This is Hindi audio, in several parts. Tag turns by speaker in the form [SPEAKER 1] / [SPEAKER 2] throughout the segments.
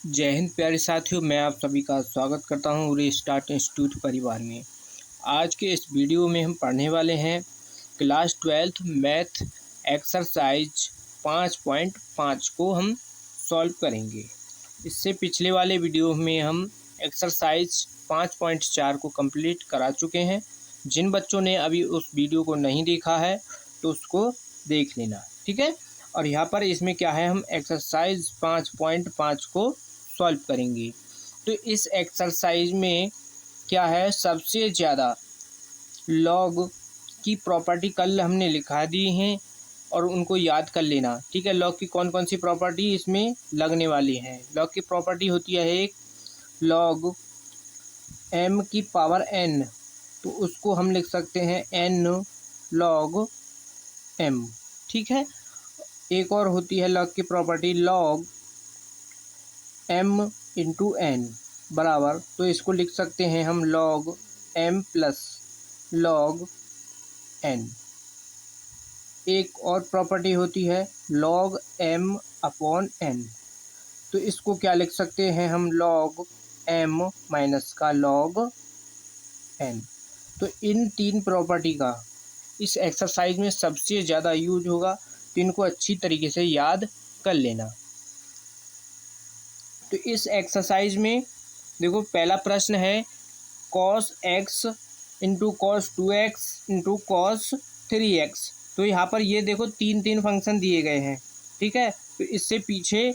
[SPEAKER 1] जय हिंद प्यारे साथियों, मैं आप सभी का स्वागत करता हूं रीस्टार्ट इंस्टीट्यूट परिवार में। आज के इस वीडियो में हम पढ़ने वाले हैं क्लास 12th मैथ एक्सरसाइज 5.5 को हम सॉल्व करेंगे। इससे पिछले वाले वीडियो में हम एक्सरसाइज 5.4 को कंप्लीट करा चुके हैं। जिन बच्चों ने अभी उस वीडियो को नहीं देखा है तो उसको देख लेना, ठीक है। और यहाँ पर इसमें क्या है, हम एक्सरसाइज 5.5 को सॉल्व करेंगे। तो इस एक्सरसाइज में क्या है, सबसे ज़्यादा लॉग की प्रॉपर्टी कल हमने लिखा दी हैं और उनको याद कर लेना, ठीक है। लॉग की कौन कौन सी प्रॉपर्टी इसमें लगने वाली है। लॉग की प्रॉपर्टी होती है एक लॉग m की पावर n, तो उसको हम लिख सकते हैं n log m, ठीक है। एक और होती है लॉग की property log m into N बराबर, तो इसको लिख सकते हैं हम log m plus log n। एक और प्रॉपर्टी होती है log m अपॉन n, तो इसको क्या लिख सकते हैं हम log m माइनस का log n। तो इन तीन प्रॉपर्टी का इस एक्सरसाइज में सबसे ज़्यादा यूज होगा, तो इनको अच्छी तरीके से याद कर लेना। तो इस एक्सरसाइज में देखो, पहला प्रश्न है cos x into cos 2x into cos 3x। तो यहाँ पर ये देखो तीन फंक्शन दिए गए हैं, ठीक है। तो इससे पीछे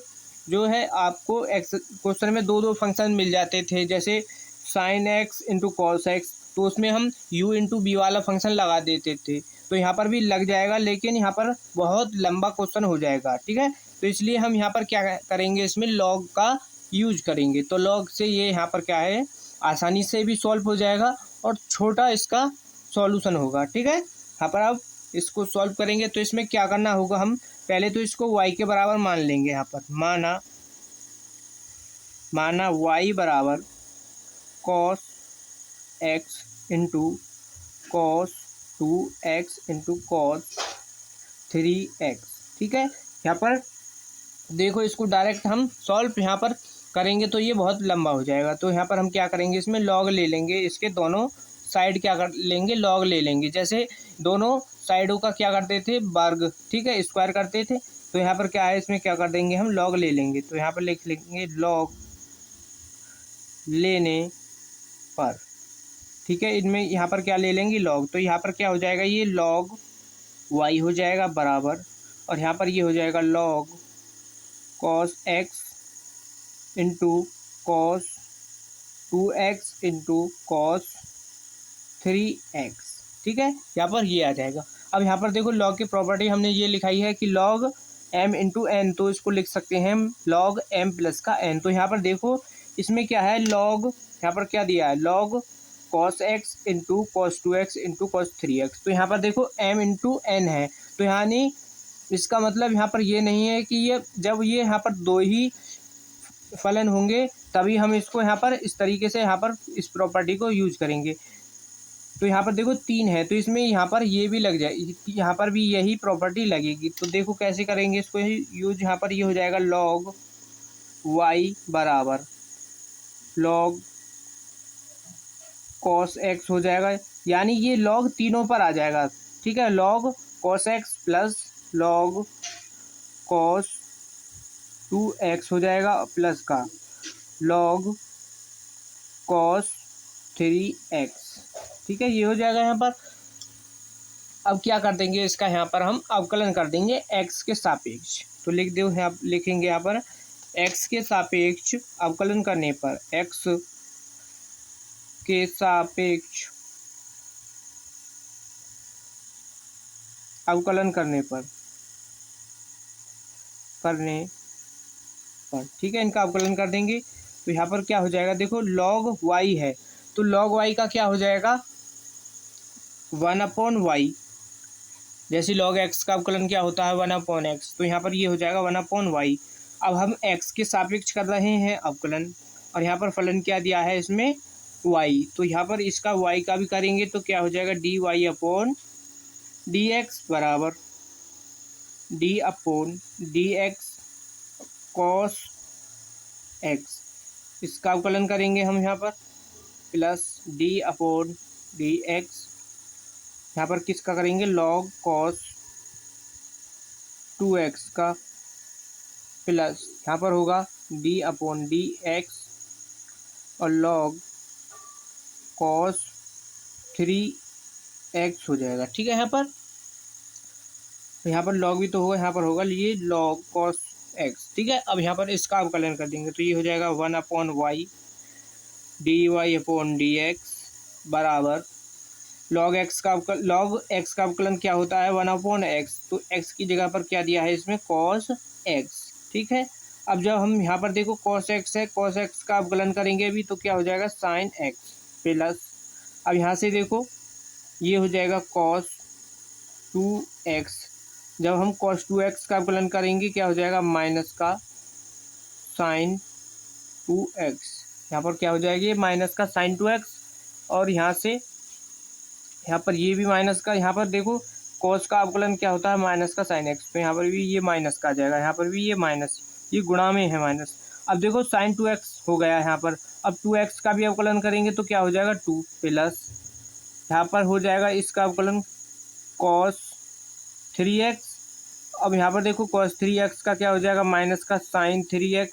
[SPEAKER 1] जो है आपको क्वेश्चन में दो फंक्शन मिल जाते थे, जैसे sin x into cos x, तो उसमें हम u इंटू बी वाला फंक्शन लगा देते थे। तो यहाँ पर भी लग जाएगा, लेकिन यहाँ पर बहुत लंबा क्वेश्चन हो जाएगा, ठीक है। तो इसलिए हम यहाँ पर क्या करेंगे, इसमें लॉग का यूज करेंगे। तो लॉग से ये यहाँ पर क्या है, आसानी से भी सॉल्व हो जाएगा और छोटा इसका सॉल्यूशन होगा, ठीक है। यहाँ पर अब इसको सॉल्व करेंगे तो इसमें क्या करना होगा, हम पहले तो इसको y के बराबर मान लेंगे। यहाँ पर माना y बराबर cos x into cos 2x into cos 3x, ठीक है। यहाँ पर देखो, इसको डायरेक्ट हम सॉल्व यहाँ पर करेंगे तो ये बहुत लंबा हो जाएगा। तो यहाँ पर हम क्या करेंगे, इसमें लॉग ले लेंगे, इसके दोनों साइड क्या कर लेंगे, लॉग ले लेंगे। जैसे दोनों साइडों का क्या करते थे, वर्ग, ठीक है, स्क्वायर करते थे। तो यहाँ पर क्या है, इसमें क्या कर देंगे, हम लॉग ले लेंगे। तो यहाँ पर लिख लेंगे लॉग लेने पर, ठीक है। इनमें यहाँ पर क्या ले लेंगे, लॉग। तो यहाँ पर क्या हो जाएगा, ये लॉग y हो जाएगा बराबर, और यहाँ पर ये हो जाएगा log cos x into cos 2x into cos 3x, ठीक है। यहाँ पर ये आ जाएगा। अब यहाँ पर देखो, लॉग की प्रॉपर्टी हमने ये लिखाई है कि log m इंटू एन, तो इसको लिख सकते हैं हम log m प्लस का n। तो यहाँ पर देखो, इसमें क्या है, log यहाँ पर क्या दिया है, log cos x into cos 2x into cos 3x। तो यहाँ पर देखो m इंटू एन है, तो यानी इसका मतलब यहाँ पर ये नहीं है कि ये जब ये यहाँ पर दो ही फलन होंगे तभी हम इसको यहाँ पर इस तरीके से यहाँ पर इस प्रॉपर्टी को यूज करेंगे। तो यहाँ पर देखो तीन है, तो इसमें यहाँ पर ये भी लग जाए, यहाँ पर भी यही प्रॉपर्टी लगेगी। तो देखो कैसे करेंगे इसको यूज, यहाँ पर ये हो जाएगा log y बराबर log cos x हो जाएगा, यानी ये log तीनों पर आ जाएगा, ठीक है। log cos x plus log cos 2x हो जाएगा प्लस का log cos 3x, ठीक है, ये हो जाएगा यहाँ पर। अब क्या कर देंगे, इसका यहाँ पर हम अवकलन कर देंगे x के सापेक्ष। तो लिख दो, यहाँ लिखेंगे यहाँ पर x के सापेक्ष अवकलन करने पर, x के सापेक्ष अवकलन करने पर ठीक है, इनका अवकलन कर देंगे। तो यहाँ पर क्या हो जाएगा, देखो log y है, तो log y का क्या हो जाएगा, 1/y। जैसे log x का अवकलन क्या होता है, 1/x, तो यहाँ पर ये हो जाएगा 1/y। अब हम x के सापेक्ष कर रहे हैं अवकलन, और यहाँ पर फलन क्या दिया है इसमें, y। तो यहाँ पर इसका y का भी करेंगे तो क्या हो जाएगा, dy/dx बराबर d/dx cos एक्स, इसका अवकलन करेंगे हम यहाँ पर plus D upon D x, यहाँ पर किसका करेंगे लॉग कॉस 2x का प्लस यहाँ पर होगा डी अपॉन डी एक्स और लॉग कॉस 3x हो जाएगा। ठीक है, यहाँ पर लॉग भी तो होगा, यहाँ पर होगा ये लॉग कॉस x। ठीक है, अब यहाँ पर इसका अवकलन कर देंगे तो ये हो जाएगा 1 upon Y D Y upon D X बराबर लॉग एक्स का अवकलन क्या होता है 1 अपॉन एक्स, तो x की जगह पर क्या दिया है इसमें कॉस x। ठीक है, अब जब हम यहाँ पर देखो कॉस x है, कॉस x का अवकलन करेंगे अभी तो क्या हो जाएगा साइन x प्लस, अब यहाँ से देखो ये हो जाएगा कॉस 2x, जब हम कॉस 2x का अवकलन करेंगे क्या हो जाएगा माइनस का साइन 2x, यहाँ पर क्या हो जाएगा ये माइनस का साइन 2x और यहाँ से यहाँ पर ये भी माइनस का, यहाँ पर देखो कॉस का अवकलन क्या होता है माइनस का साइन एक्स, तो यहाँ पर भी ये माइनस का आ जाएगा, यहाँ पर भी ये माइनस, ये गुणा में है माइनस। अब देखो साइन 2x हो गया यहाँ पर, अब 2x का भी अवकलन करेंगे तो क्या हो जाएगा 2 प्लस यहाँ पर हो जाएगा इसका अवकलन कॉस 3x, अब यहाँ पर देखो cos 3x का क्या हो जाएगा माइनस का साइन 3x,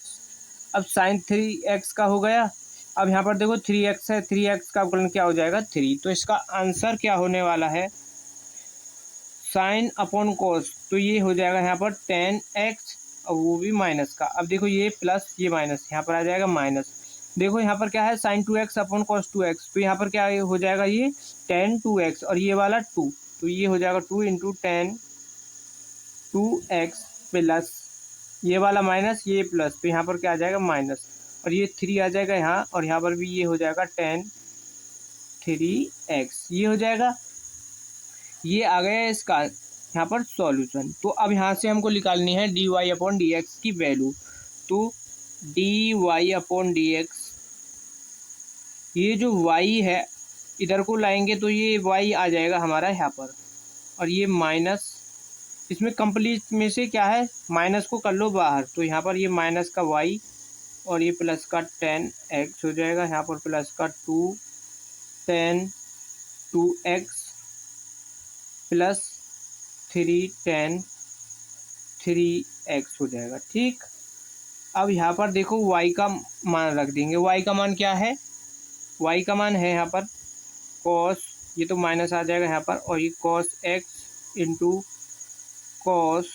[SPEAKER 1] अब साइन 3x का हो गया, अब यहाँ पर देखो 3x है, 3x का अवकलन क्या हो जाएगा 3, तो इसका आंसर क्या होने वाला है साइन अपॉन कॉस, तो ये हो जाएगा यहाँ पर 10x और वो भी माइनस का। अब देखो ये प्लस ये माइनस यहाँ पर आ जाएगा माइनस, देखो यहाँ पर क्या है sign 2x upon cos 2x, तो यहाँ पर क्या हो जाएगा ये 10 2x और ये वाला 2, तो ये हो जाएगा 2 इंटू 10 2x प्लस ये वाला माइनस ये प्लस, तो यहाँ पर क्या आ जाएगा माइनस और ये 3 आ जाएगा यहाँ, और यहाँ पर भी ये हो जाएगा 10 3x, ये हो जाएगा, ये आ गया इसका यहाँ पर सॉल्यूशन। तो अब यहाँ से हमको निकालनी है D Y upon D X की वैल्यू, तो D Y upon D X, ये जो y है इधर को लाएंगे तो ये y आ जाएगा हमारा यहाँ पर, और ये माइनस इसमें कंप्लीट में से क्या है माइनस को कर लो बाहर, तो यहाँ पर ये माइनस का y और ये प्लस का 10x हो जाएगा, यहाँ पर प्लस का 10 2x प्लस 10 3x हो जाएगा। ठीक, अब यहाँ पर देखो y का मान रख देंगे, y का मान क्या है, y का मान है यहाँ पर cos, ये तो माइनस आ जाएगा यहाँ पर, और ये cos x into cos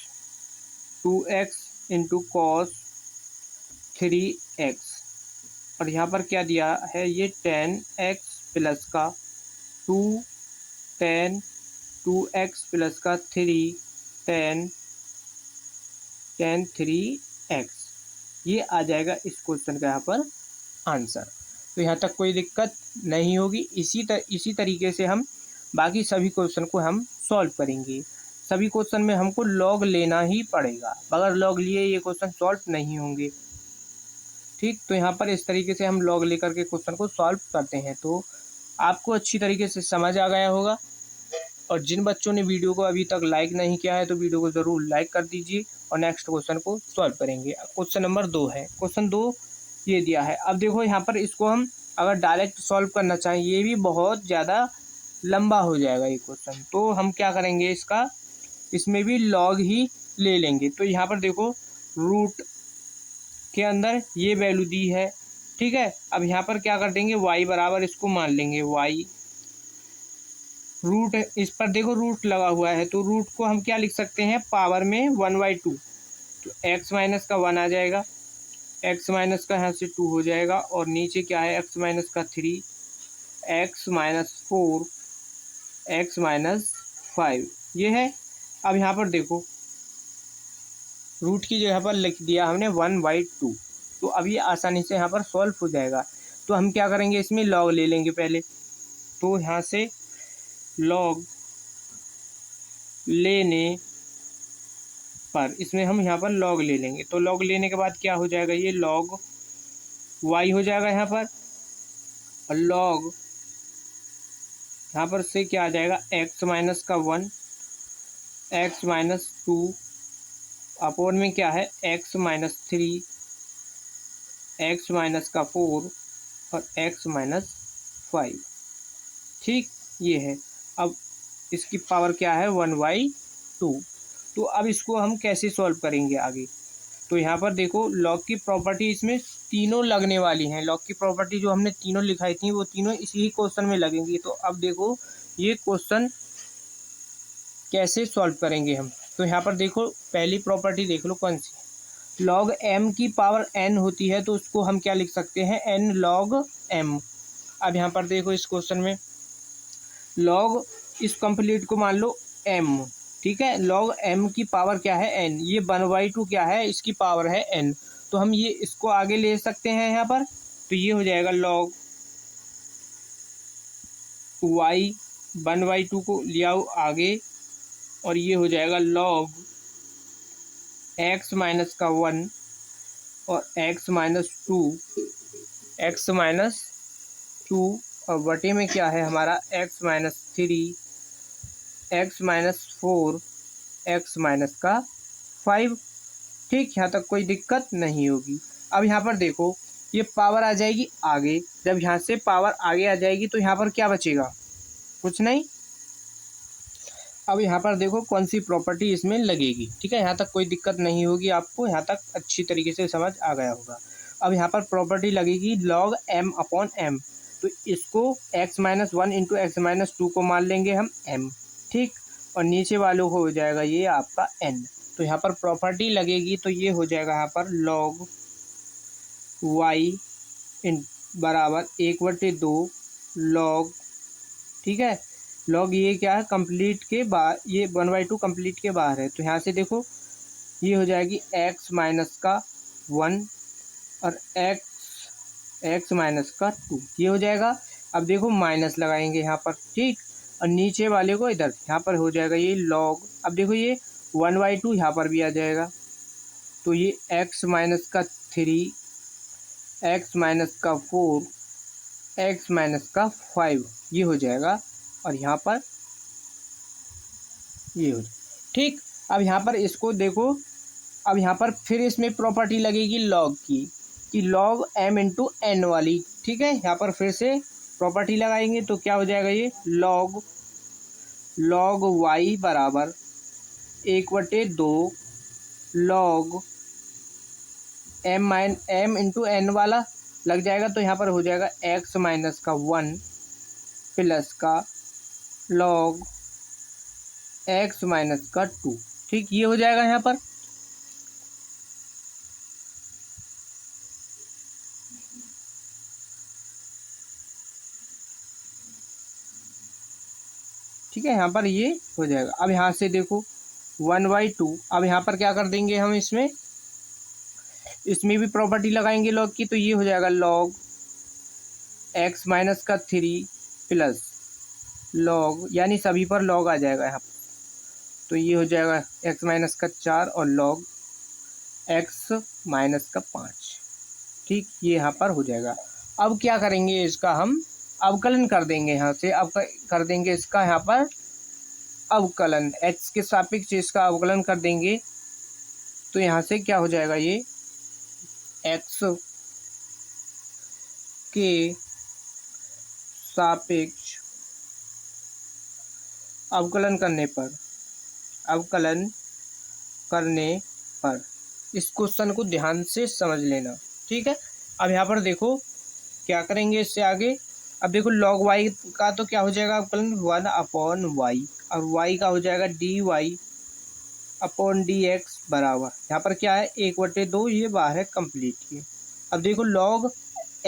[SPEAKER 1] 2x into cos 3x, और यहाँ पर क्या दिया है ये 10x प्लस का 10 2x प्लस का 10 3x, ये आ जाएगा इस क्वेश्चन का यहाँ पर आंसर। तो यहाँ तक कोई दिक्कत नहीं होगी, इसी तरीके से हम बाकी सभी क्वेश्चन को हम सॉल्व करेंगे। सभी क्वेश्चन में हमको लॉग लेना ही पड़ेगा, बगैर लॉग लिए ये क्वेश्चन सॉल्व नहीं होंगे। ठीक, तो यहाँ पर इस तरीके से हम लॉग लेकर के क्वेश्चन को सॉल्व करते हैं। तो आपको अच्छी तरीके से समझ आ गया होगा, और जिन बच्चों ने वीडियो को अभी तक लाइक नहीं किया है तो वीडियो को ज़रूर लाइक कर दीजिए, और नेक्स्ट क्वेश्चन को सॉल्व करेंगे। क्वेश्चन नंबर 2 है, क्वेश्चन 2 ये दिया है। अब देखो यहाँ पर इसको हम अगर डायरेक्ट सॉल्व करना चाहें ये भी बहुत ज़्यादा लंबा हो जाएगा ये क्वेश्चन, तो हम क्या करेंगे इसमें भी लॉग ही ले लेंगे। तो यहाँ पर देखो रूट के अंदर ये वैल्यू दी है, ठीक है। अब यहाँ पर क्या कर देंगे y बराबर इसको मान लेंगे y, रूट इस पर देखो रूट लगा हुआ है, तो रूट को हम क्या लिख सकते हैं पावर में 1/2, तो x माइनस का 1 आ जाएगा, x माइनस का यहाँ से 2 हो जाएगा, और नीचे क्या है x माइनस का 3, x माइनस 4, x माइनस 5, ये है। अब यहाँ पर देखो रूट की जगह पर लिख दिया हमने 1/2, तो अब ये आसानी से यहाँ पर सॉल्व हो जाएगा। तो हम क्या करेंगे इसमें लॉग ले लेंगे पहले, तो यहाँ से लॉग लेने पर इसमें हम यहाँ पर लॉग ले लेंगे, तो लॉग लेने के बाद क्या हो जाएगा ये लॉग y हो जाएगा यहाँ पर, और लॉग यहाँ पर से क्या आ जाएगा x माइनस का 1 x माइनस 2 अपॉन में क्या है x माइनस 3 एक्स माइनस का 4 और एक्स माइनस 5। ठीक, ये है। अब इसकी पावर क्या है 1/2। तो अब इसको हम कैसे सॉल्व करेंगे आगे। तो यहाँ पर देखो लॉग की प्रॉपर्टी इसमें तीनों लगने वाली हैं। लॉग की प्रॉपर्टी जो हमने तीनों लिखाई थी वो तीनों इसी क्वेश्चन में लगेंगी। तो अब देखो ये क्वेश्चन कैसे सॉल्व करेंगे हम। तो यहाँ पर देखो पहली प्रॉपर्टी देख लो कौन सी, लॉग एम की पावर एन होती है तो उसको हम क्या लिख सकते हैं, एन लॉग एम। अब यहाँ पर देखो इस क्वेश्चन में लॉग इस कंप्लीट को मान लो एम, ठीक है। लॉग एम की पावर क्या है एन, ये 1/2 क्या है, इसकी पावर है एन। तो हम ये इसको आगे ले सकते हैं यहाँ पर। तो ये हो जाएगा लॉग वाई 1/2 को ले आओ आगे, और ये हो जाएगा लॉग एक्स माइनस का 1 और एक्स माइनस 2 और बटे में क्या है हमारा x minus 3 x minus 4 x minus का 5। ठीक, यहाँ तक कोई दिक्कत नहीं होगी। अब यहाँ पर देखो ये पावर आ जाएगी आगे, जब यहाँ से पावर आगे आ जाएगी तो यहाँ पर क्या बचेगा, कुछ नहीं। अब यहाँ पर देखो कौन सी प्रॉपर्टी इसमें लगेगी। ठीक है, यहाँ तक कोई दिक्कत नहीं होगी, आपको यहाँ तक अच्छी तरीके से समझ आ गया होगा। अब यहाँ पर प्रॉपर्टी लगेगी लॉग एम अपॉन एम। तो इसको X minus 1 into X minus 2 को मान लेंगे हम एम, ठीक। और नीचे वालों को हो जाएगा ये आपका एन। तो यहाँ पर प्रॉपर्टी लगेगी तो ये हो जाएगा यहाँ पर लॉग वाई इन बराबर 1/2 लॉग, ठीक है। लॉग ये क्या है कंप्लीट के बाहर, ये 1/2 कंप्लीट के बाहर है। तो यहाँ से देखो ये हो जाएगी एक्स माइनस का 1 और एक्स माइनस का 2, ये हो जाएगा। अब देखो माइनस लगाएंगे यहाँ पर, ठीक। और नीचे वाले को इधर यहाँ पर हो जाएगा ये लॉग। अब देखो ये 1/2 यहाँ पर भी आ जाएगा। तो ये एक्स माइनस का 3 एक्स माइनस का 4 एक्स माइनस का 5 ये हो जाएगा। और यहाँ पर ये हो जाएगा, ठीक। अब यहाँ पर इसको देखो, अब यहाँ पर फिर इसमें प्रॉपर्टी लगेगी लॉग की, कि लॉग एम इंटू एन वाली, ठीक है। यहाँ पर फिर से प्रॉपर्टी लगाएंगे तो क्या हो जाएगा ये लॉग वाई बराबर 1/2 लॉग एम इंटू एन वाला लग जाएगा। तो यहाँ पर हो जाएगा एक्स माइनस का 1 प्लस का लॉग एक्स माइनस का 2, ठीक। ये हो जाएगा यहाँ पर। ठीक है, यहाँ पर ये हो जाएगा। अब यहाँ से देखो 1/2, अब यहाँ पर क्या कर देंगे हम, इसमें भी प्रॉपर्टी लगाएंगे लॉग की। तो ये हो जाएगा लॉग एक्स माइनस का 3 प्लस लॉग, यानी सभी पर लॉग आ जाएगा यहाँ पर। तो ये हो जाएगा एक्स माइनस का 4 और लॉग एक्स माइनस का 5, ठीक। ये यहाँ पर हो जाएगा। अब क्या करेंगे, इसका हम अवकलन कर देंगे। यहाँ से अब कर देंगे इसका यहाँ पर अवकलन, एक्स के सापेक्ष इसका अवकलन कर देंगे। तो यहाँ से क्या हो जाएगा, ये एक्स के सापेक्ष अवकलन करने पर इस क्वेश्चन को ध्यान से समझ लेना, ठीक है। अब यहाँ पर देखो क्या करेंगे इससे आगे। अब देखो log y का तो क्या हो जाएगा अवकलन 1/y, और y का हो जाएगा dy अपॉन dx बराबर, यहाँ पर क्या है 1/2, ये बाहर है कंप्लीट की। अब देखो log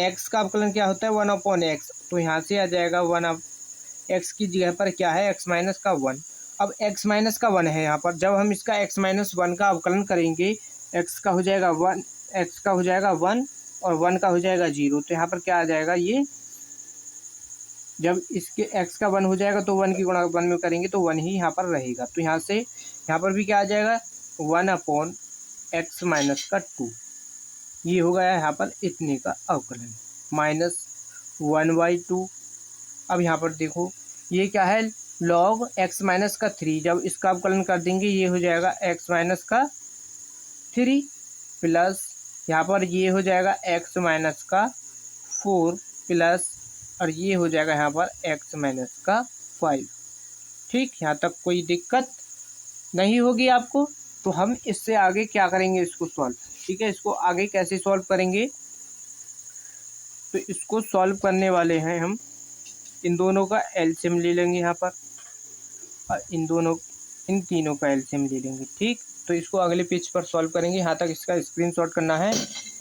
[SPEAKER 1] x का अवकलन क्या होता है 1/x, तो यहाँ से आ जाएगा 1/x की जगह पर क्या है x माइनस का 1। अब x माइनस का 1 है यहाँ पर, जब हम इसका x माइनस 1 का अवकलन करेंगे x का हो जाएगा 1, x का हो जाएगा 1 और 1 का हो जाएगा 0। तो यहाँ पर क्या आ जाएगा, ये जब इसके x का 1 हो जाएगा तो 1 की गुणा 1 में करेंगे तो 1 ही यहाँ पर रहेगा। तो यहाँ से यहाँ पर भी क्या आ जाएगा 1/x माइनस का 2, ये हो गया यहाँ पर इतने का अवकलन माइनस 1/2। अब यहाँ पर देखो ये क्या है log x माइनस का 3, जब इसका अवकलन कर देंगे ये हो जाएगा x माइनस का 3 प्लस यहाँ पर ये हो जाएगा x माइनस का 4 प्लस, और ये हो जाएगा यहाँ पर x माइनस का 5। ठीक, यहाँ तक कोई दिक्कत नहीं होगी आपको। तो हम इससे आगे क्या करेंगे, इसको सॉल्व। ठीक है, इसको आगे कैसे सॉल्व करेंगे, तो इसको सॉल्व करने वाले हैं हम, इन दोनों का एलसीएम ले लेंगे यहाँ पर, और इन तीनों का एलसीएम ले लेंगे। ठीक, तो इसको अगले पेज पर सॉल्व करेंगे। यहाँ तक इसका स्क्रीनशॉट करना है,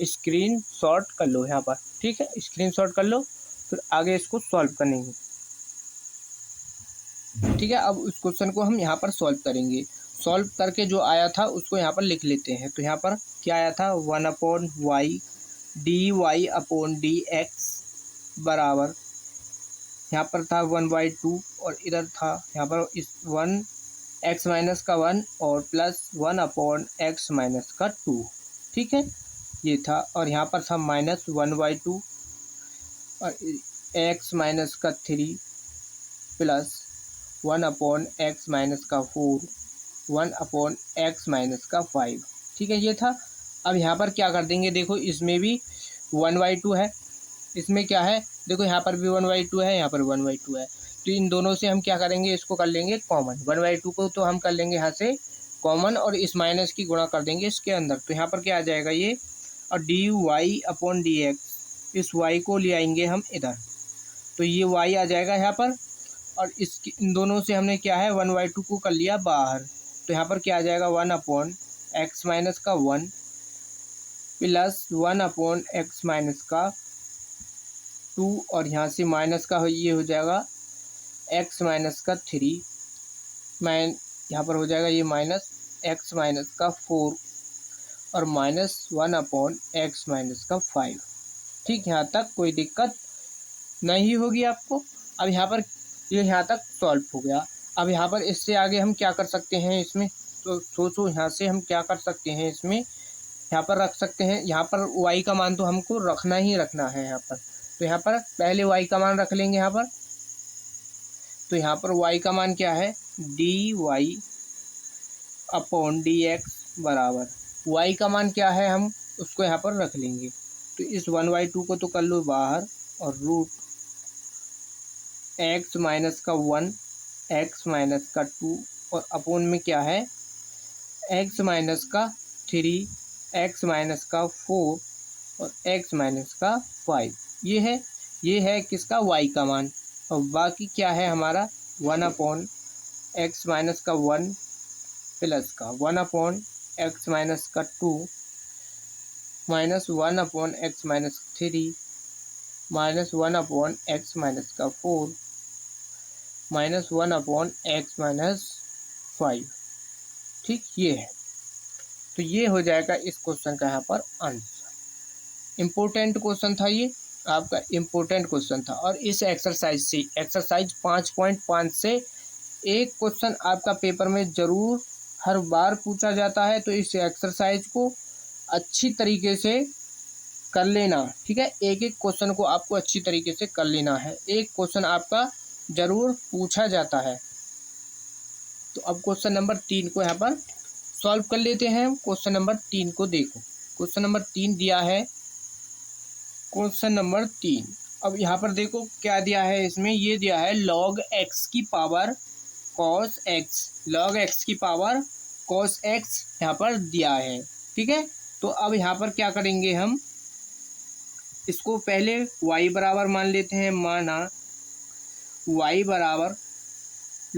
[SPEAKER 1] स्क्रीनशॉट कर लो यहाँ पर। ठीक है, स्क्रीनशॉट कर लो, फिर आगे इसको सॉल्व करेंगे। ठीक है, अब उस क्वेश्चन को हम यहाँ पर सॉल्व करेंगे। सॉल्व करके जो आया था उसको यहाँ पर लिख लेते हैं। तो यहाँ पर क्या आया था, 1/y dy/dx बराबर, यहाँ पर था 1/2, और इधर था यहाँ पर इस 1 x माइनस का 1 और प्लस 1/x माइनस का 2। ठीक है, ये था, और यहाँ पर था माइनस 1/2 और x माइनस का 3 प्लस 1/x माइनस का 4, 1/x माइनस का 5। ठीक है, ये था। अब यहाँ पर क्या कर देंगे, देखो इसमें भी 1/2 है, इसमें क्या है, देखो यहाँ पर भी 1/2 है, यहाँ पर 1/2 है। तो इन दोनों से हम क्या करेंगे, इसको कर लेंगे कॉमन। 1/2 को तो हम कर लेंगे यहाँ से कॉमन, और इस माइनस की गुणा कर देंगे इसके अंदर। तो यहाँ पर क्या आ जाएगा ये, और dy/dx, इस y को ले आएंगे हम इधर, तो ये y आ जाएगा यहाँ पर। और इन दोनों से हमने क्या है, 1/2 को कर लिया बाहर, तो यहाँ पर क्या आ जाएगा, 1/x माइनस का 1 प्लस 1/x माइनस का 2, और यहाँ से माइनस का ये हो जाएगा x माइनस का 3, यहाँ पर हो जाएगा ये माइनस x माइनस का 4, और माइनस 1/x माइनस का 5। ठीक, यहाँ तक कोई दिक्कत नहीं होगी आपको। अब यहाँ पर ये यहाँ तक सॉल्व हो गया। अब यहाँ पर इससे आगे हम क्या कर सकते हैं इसमें, तो सोचो यहाँ से हम क्या कर सकते हैं इसमें, यहाँ पर रख सकते हैं, यहाँ पर y का मान तो हमको रखना ही रखना है यहाँ पर। तो यहाँ पर पहले y का मान रख लेंगे यहाँ पर। तो यहाँ पर y का मान क्या है, dy/dx बराबर, y का मान क्या है हम उसको यहाँ पर रख लेंगे। तो इस 1/2 को तो कर लो बाहर, और रूट x माइनस का 1, x माइनस का 2, और अपोन में क्या है, x माइनस का 3, x माइनस का 4, और x माइनस का 5। ये है किसका, y का मान। और बाकी क्या है हमारा, 1/x माइनस का 1 प्लस का 1/x माइनस का 2 minus 1/x minus 3 minus 1/x minus का 4 माइनस 1/x माइनस 5। ठीक, ये है। तो ये हो जाएगा इस क्वेश्चन का यहाँ पर आंसर। इम्पोर्टेंट क्वेश्चन था ये, आपका इम्पोर्टेंट क्वेश्चन था। और इस एक्सरसाइज से, एक्सरसाइज 5.5 से एक क्वेश्चन आपका पेपर में ज़रूर हर बार पूछा जाता है। तो इस एक्सरसाइज को अच्छी तरीके से कर लेना। ठीक है, एक एक क्वेश्चन को आपको अच्छी तरीके से कर लेना है, एक क्वेश्चन आपका ज़रूर पूछा जाता है। तो अब क्वेश्चन नंबर 3 को यहाँ पर सॉल्व कर लेते हैं। क्वेश्चन नंबर 3 को देखो, क्वेश्चन नंबर 3 दिया है, क्वेश्चन नंबर 3। अब यहाँ पर देखो क्या दिया है इसमें, ये दिया है log x की power cos x, log x की पावर cos x यहाँ पर दिया है। ठीक है, तो अब यहाँ पर क्या करेंगे हम, इसको पहले y बराबर मान लेते हैं। माना y बराबर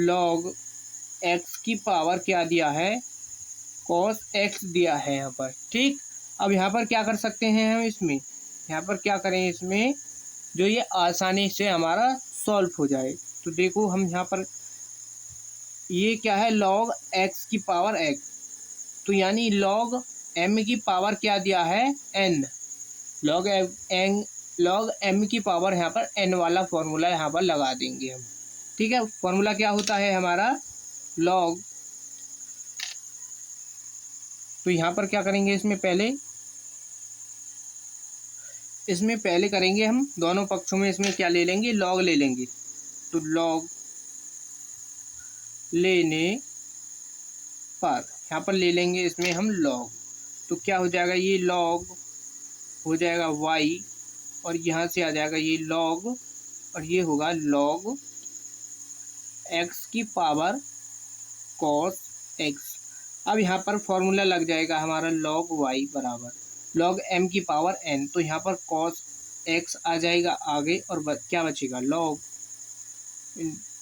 [SPEAKER 1] log x की पावर क्या दिया है, cos x दिया है यहाँ पर। ठीक, अब यहाँ पर क्या कर सकते हैं हम, इसमें यहाँ पर क्या करें, इसमें जो ये आसानी से हमारा सॉल्व हो जाए। तो देखो हम यहाँ पर, ये क्या है, log x की पावर x, तो यानी log m की पावर क्या दिया है, n, log m की पावर यहाँ पर n वाला फॉर्मूला यहाँ पर लगा देंगे हम। ठीक है, फॉर्मूला क्या होता है हमारा, log, तो यहाँ पर क्या करेंगे, इसमें पहले करेंगे हम दोनों पक्षों में, इसमें क्या ले लेंगे, log ले लेंगे। तो log लेने पर यहाँ पर ले लेंगे इसमें हम log, तो क्या हो जाएगा, ये log हो जाएगा y, और यहाँ से आ जाएगा ये log, और ये होगा log x की पावर cos x। अब यहाँ पर फॉर्मूला लग जाएगा हमारा log y बराबर log m की पावर n, तो यहाँ पर cos x आ जाएगा आगे, और क्या बचेगा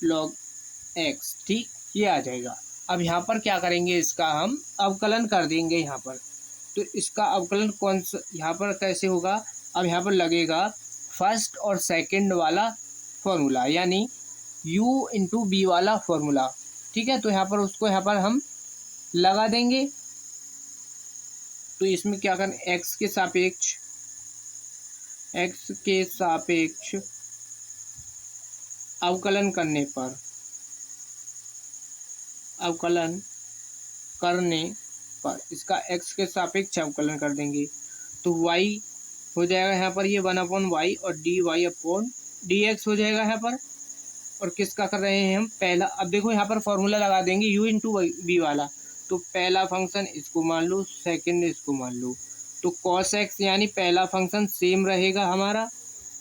[SPEAKER 1] log x। ठीक, ये आ जाएगा। अब यहाँ पर क्या करेंगे, इसका हम अवकलन कर देंगे यहाँ पर। तो इसका अवकलन कौन सा यहाँ पर कैसे होगा, अब यहाँ पर लगेगा फर्स्ट और सेकंड वाला फॉर्मूला, यानी u इंटू बी वाला फॉर्मूला। ठीक है, तो यहाँ पर उसको यहाँ पर हम लगा देंगे। तो इसमें क्या करें, x के सापेक्ष अवकलन करने पर इसका x के सापेक्ष अवकलन कर देंगे, तो y हो जाएगा यहाँ पर ये 1/y, और dy/dx हो जाएगा यहाँ पर। और किसका कर रहे हैं हम, पहला। अब देखो यहाँ पर फॉर्मूला लगा देंगे u इंटू बी वाला, तो पहला फंक्शन इसको मान लो, सेकंड इसको मान लो। तो cos x यानी पहला फंक्शन सेम रहेगा हमारा,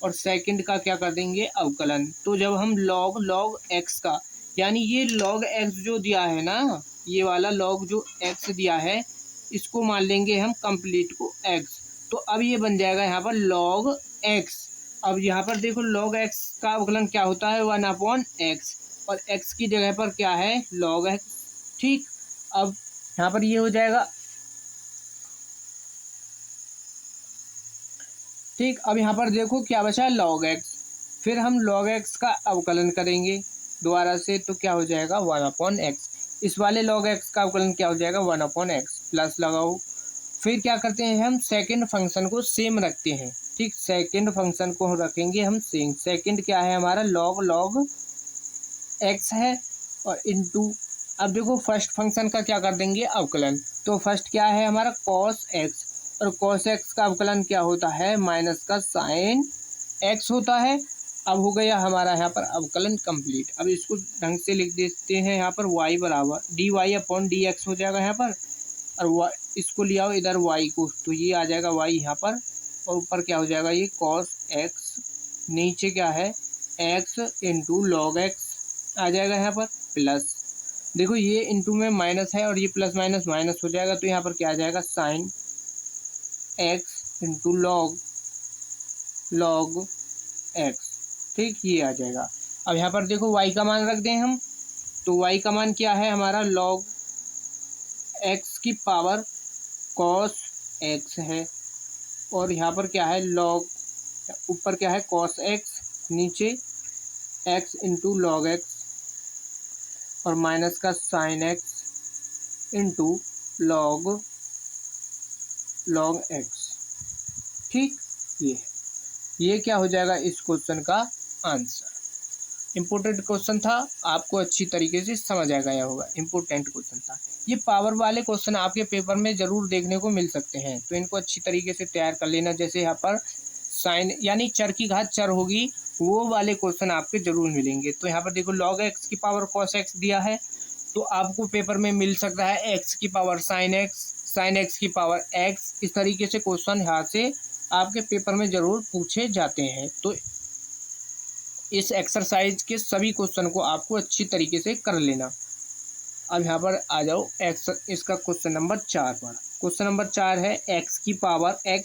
[SPEAKER 1] और सेकंड का क्या कर देंगे, अवकलन। तो जब हम log x का, यानी ये log x जो दिया है ना, ये वाला log जो x दिया है, इसको मान लेंगे हम कंप्लीट को x। तो अब ये बन जाएगा यहाँ पर log x। अब यहाँ पर देखो log x का अवकलन क्या होता है, 1/x, और x की जगह पर क्या है, log x। ठीक, अब यहाँ पर ये हो जाएगा। ठीक, अब यहाँ पर देखो क्या बचा, log x। फिर हम log x का अवकलन करेंगे दोबारा से, तो क्या हो जाएगा 1/x। इस वाले log x का अवकलन क्या हो जाएगा, 1/x प्लस लगाओ। फिर क्या करते हैं, हम सेकंड फंक्शन को सेम रखते हैं। ठीक, सेकंड फंक्शन को रखेंगे हम सेम। सेकंड क्या है हमारा, log x है, और इनटू, अब देखो फर्स्ट फंक्शन का क्या कर देंगे, अवकलन। तो फर्स्ट क्या है हमारा cos x, और cos x का अवकलन क्या होता है, माइनस का sin x होता है। अब हो गया हमारा यहाँ पर अवकलन कंप्लीट। अब इसको ढंग से लिख देते हैं, यहाँ पर y बराबर dy/dx हो जाएगा यहाँ पर, और इसको ले आओ इधर y को, तो ये आ जाएगा y यहाँ पर, और ऊपर क्या हो जाएगा, ये cos x, नीचे क्या है x इंटू log x आ जाएगा यहाँ पर, प्लस देखो ये इंटू में माइनस है, और ये प्लस माइनस माइनस हो जाएगा, तो यहाँ पर क्या आ जाएगा, sin x into log x। ठीक, ये आ जाएगा। अब यहाँ पर देखो y का मान रख दें हम, तो y का मान क्या है हमारा, log x की पावर cos x है, और यहाँ पर क्या है log, ऊपर क्या है cos x, नीचे x इंटू log x, और माइनस का sin x into log x। ठीक, ये क्या हो जाएगा इस क्वेश्चन का आंसर। इम्पोर्टेंट क्वेश्चन था, आपको अच्छी तरीके से समझ आ गया होगा। इम्पोर्टेंट क्वेश्चन था ये। पावर वाले क्वेश्चन आपके पेपर में जरूर देखने को मिल सकते हैं, तो इनको अच्छी तरीके से तैयार कर लेना। जैसे यहाँ पर साइन यानी चर की घात चर होगी, वो वाले क्वेश्चन आपके जरूर मिलेंगे। तो यहाँ पर देखो log x की पावर cos x दिया है, तो आपको पेपर में मिल सकता है x की पावर sin x की पावर x। इस तरीके से क्वेश्चन यहाँ से आपके पेपर में जरूर पूछे जाते हैं। तो इस एक्सरसाइज के सभी क्वेश्चन को आपको अच्छी तरीके से कर लेना। अब यहाँ पर आ जाओ इसका क्वेश्चन नंबर 4 पर। क्वेश्चन नंबर 4 है x की पावर x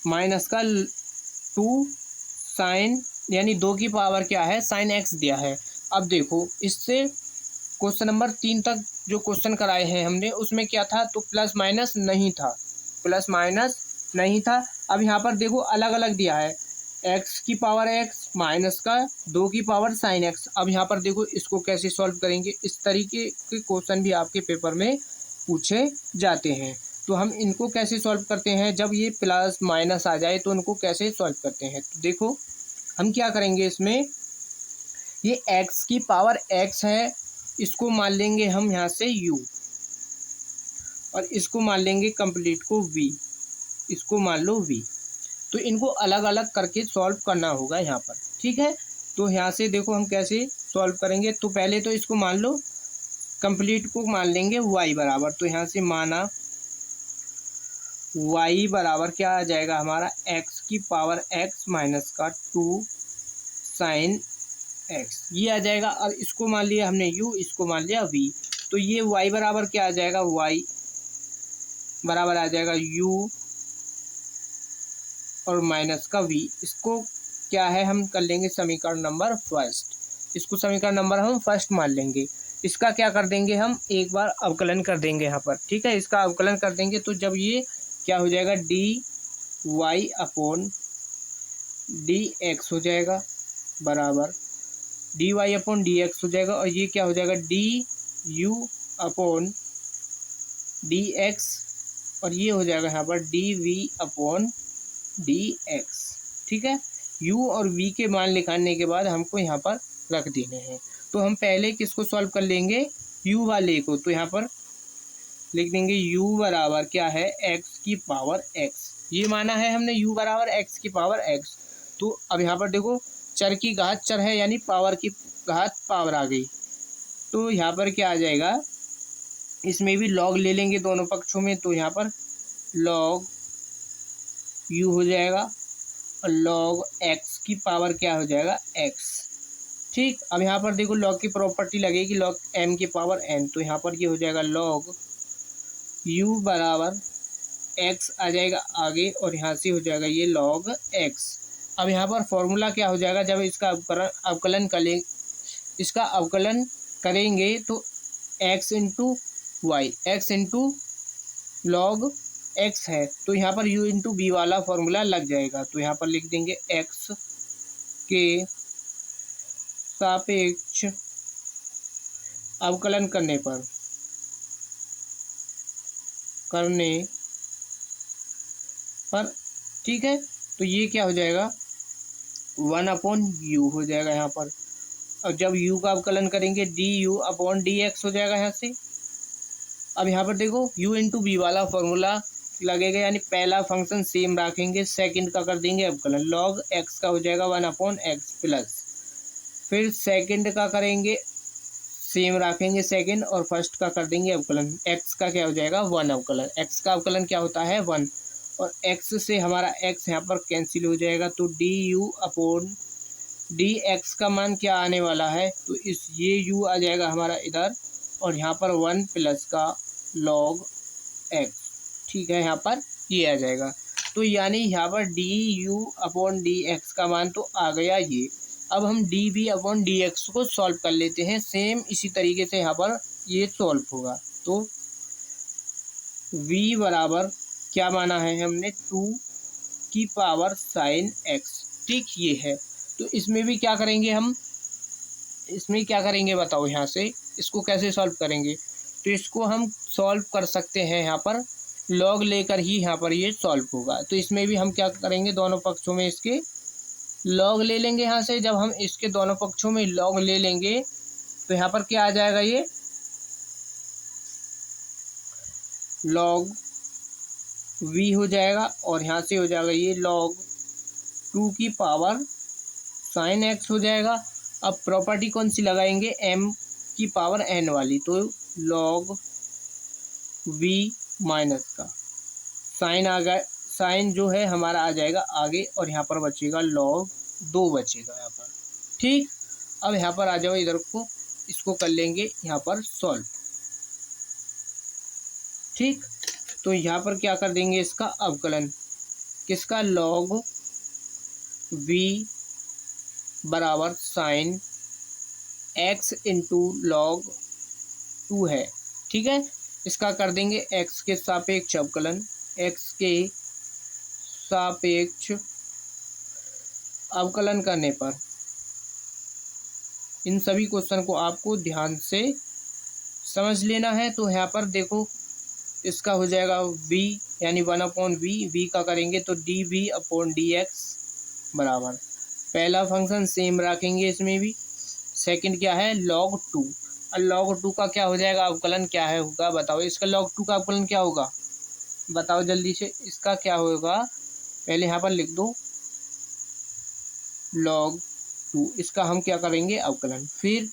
[SPEAKER 1] माइनस का 2 साइन, यानी 2 की पावर क्या है, साइन x दिया है। अब देखो इससे क्वेश्चन नंबर 3 तक जो क्वेश्चन कराए हैं हमने, उसमें क्या था, तो प्लस माइनस नहीं था। अब यहाँ पर देखो अलग अलग दिया है, x की पावर x माइनस का 2 की पावर साइन x। अब यहाँ पर देखो इसको कैसे सॉल्व करेंगे। इस तरीके के क्वेश्चन भी आपके पेपर में पूछे जाते हैं। तो हम इनको कैसे सॉल्व करते हैं, जब ये प्लस माइनस आ जाए तो उनको कैसे सॉल्व करते हैं। तो देखो हम क्या करेंगे, इसमें ये x की पावर x है, इसको मान लेंगे हम यहाँ से u, और इसको मान लेंगे कंप्लीट को v, इसको मान लो v। तो इनको अलग अलग करके सॉल्व करना होगा यहाँ पर। ठीक है, तो यहाँ से देखो हम कैसे सॉल्व करेंगे। तो पहले तो इसको मान लो, कंप्लीट को मान लेंगे y बराबर, तो यहाँ से माना y बराबर क्या आ जाएगा हमारा x की पावर x माइनस का 2 साइन x, ये आ जाएगा। और इसको मान लिया हमने u, इसको मान लिया v, तो ये y बराबर क्या आ जाएगा, y बराबर आ जाएगा u और माइनस का v। इसको क्या है, हम कर लेंगे समीकरण नंबर फर्स्ट, इसको समीकरण नंबर हम फर्स्ट मान लेंगे। इसका क्या कर देंगे, हम एक बार अवकलन कर देंगे यहाँ पर, ठीक है। इसका अवकलन कर देंगे तो जब ये क्या हो जाएगा, D Y upon D X हो जाएगा बराबर D Y upon D X हो जाएगा, और ये क्या हो जाएगा, D U upon D X, और ये हो जाएगा यहाँ पर D V upon D X, ठीक है। u और v के मान निकालने के बाद हमको यहाँ पर रख देने हैं। तो हम पहले किसको सॉल्व कर लेंगे, u वाले को, तो यहाँ पर लिख देंगे u बराबर क्या है, x की पावर x, ये माना है हमने u बराबर x की पावर x। तो अब यहाँ पर देखो चर की घात चर है, यानी पावर की घात पावर आ गई, तो यहाँ पर क्या आ जाएगा, इसमें भी लॉग ले लेंगे दोनों पक्षों में, तो यहाँ पर लॉग u हो जाएगा और लॉग x की पावर क्या हो जाएगा, x, ठीक। अब यहाँ पर देखो लॉग की प्रॉपर्टी लगेगी, लॉग m की पावर n, तो यहाँ पर ये हो जाएगा लॉग u बराबर x आ जाएगा आगे, और यहाँ से हो जाएगा ये लॉग x। अब यहाँ पर फॉर्मूला क्या हो जाएगा, जब इसका अवकलन करेंगे तो x into Y, X into log x है, तो यहाँ पर u इंटू बी वाला फॉर्मूला लग जाएगा। तो यहाँ पर लिख देंगे x के सापेक्ष अवकलन करने पर ठीक है, तो ये क्या हो जाएगा, 1 अपॉन यू हो जाएगा यहाँ पर। और जब u का अवकलन करेंगे D U upon D X हो जाएगा यहाँ से। अब यहाँ पर देखो u इंटू बी वाला फॉर्मूला लगेगा, यानी पहला फंक्शन सेम रखेंगे, सेकंड का कर देंगे अवकलन, लॉग x का हो जाएगा 1 अपॉन एक्स प्लस, फिर सेकंड का करेंगे सेम रखेंगे सेकंड, और फर्स्ट का कर देंगे अवकलन, x का क्या हो जाएगा 1 अवकलन, x का अवकलन क्या होता है 1, और x से हमारा x यहाँ पर कैंसिल हो जाएगा, तो D U upon D X का मान क्या आने वाला है, तो इस ये u आ जाएगा हमारा इधर, और यहाँ पर 1 प्लस का लॉग x, ठीक है, यहाँ पर ये आ जाएगा। तो यानी यहाँ पर D U upon D X का मान तो आ गया ये। अब हम D V upon D X को सॉल्व कर लेते हैं, सेम इसी तरीके से यहाँ पर ये सॉल्व होगा। तो v बराबर क्या माना है हमने, 2 की पावर साइन x, ठीक, ये है। तो इसमें भी क्या करेंगे हम, इसमें क्या करेंगे बताओ, यहाँ से इसको कैसे सॉल्व करेंगे, तो इसको हम सॉल्व कर सकते हैं यहाँ पर लॉग लेकर ही, यहाँ पर ये सॉल्व होगा। तो इसमें भी हम क्या करेंगे, दोनों पक्षों में इसके लॉग ले लेंगे। यहाँ से जब हम इसके दोनों पक्षों में लॉग ले लेंगे तो यहाँ पर क्या आ जाएगा, ये लॉग v हो जाएगा, और यहाँ से हो जाएगा ये लॉग 2 की पावर साइन x हो जाएगा। अब प्रॉपर्टी कौन सी लगाएंगे, m की पावर n वाली, तो लॉग v माइनस का साइन आ गया, साइन जो है हमारा आ जाएगा आगे, और यहाँ पर बचेगा लॉग 2 बचेगा यहाँ पर, ठीक। अब यहाँ पर आ जाओ, इधर को इसको कर लेंगे यहाँ पर सॉल्व, ठीक। तो यहाँ पर क्या कर देंगे, इसका अवकलन, किसका, लॉग v बराबर साइन x इंटू लॉग 2 है, ठीक है। इसका कर देंगे x के सापेक्ष अवकलन, x के सापेक्ष अवकलन करने पर इन सभी क्वेश्चन को आपको ध्यान से समझ लेना है। तो यहाँ पर देखो इसका हो जाएगा v यानी 1 अपॉन v का करेंगे तो D V upon D X बराबर, पहला फंक्शन सेम रखेंगे इसमें भी, सेकंड क्या है log 2, और log 2 का क्या हो जाएगा अवकलन, क्या है होगा बताओ, इसका log 2 का अवकलन क्या होगा बताओ जल्दी से, इसका क्या होगा, पहले यहाँ पर लिख दो log 2, इसका हम क्या करेंगे अवकलन, फिर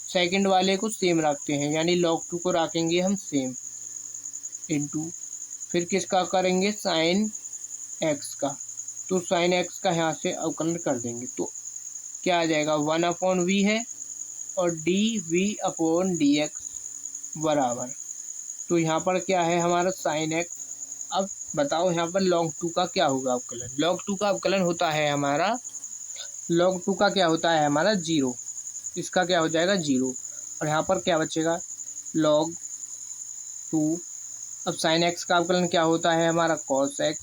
[SPEAKER 1] सेकंड वाले को सेम रखते हैं, यानी log 2 को रखेंगे हम सेम, इंटू फिर किसका करेंगे, साइन एक्स का। तो साइन एक्स का यहाँ से अवकलन कर देंगे तो क्या आ जाएगा, 1/v है और dv/dx बराबर, तो यहाँ पर क्या है हमारा साइन एक्स। अब बताओ यहाँ पर log 2 का क्या होगा अवकलन। log 2 का अवकलन होता है हमारा, log 2 का क्या होता है हमारा 0, इसका क्या हो जाएगा 0, और यहाँ पर क्या बचेगा log 2। अब साइन एक्स का अवकलन क्या होता है हमारा cos x,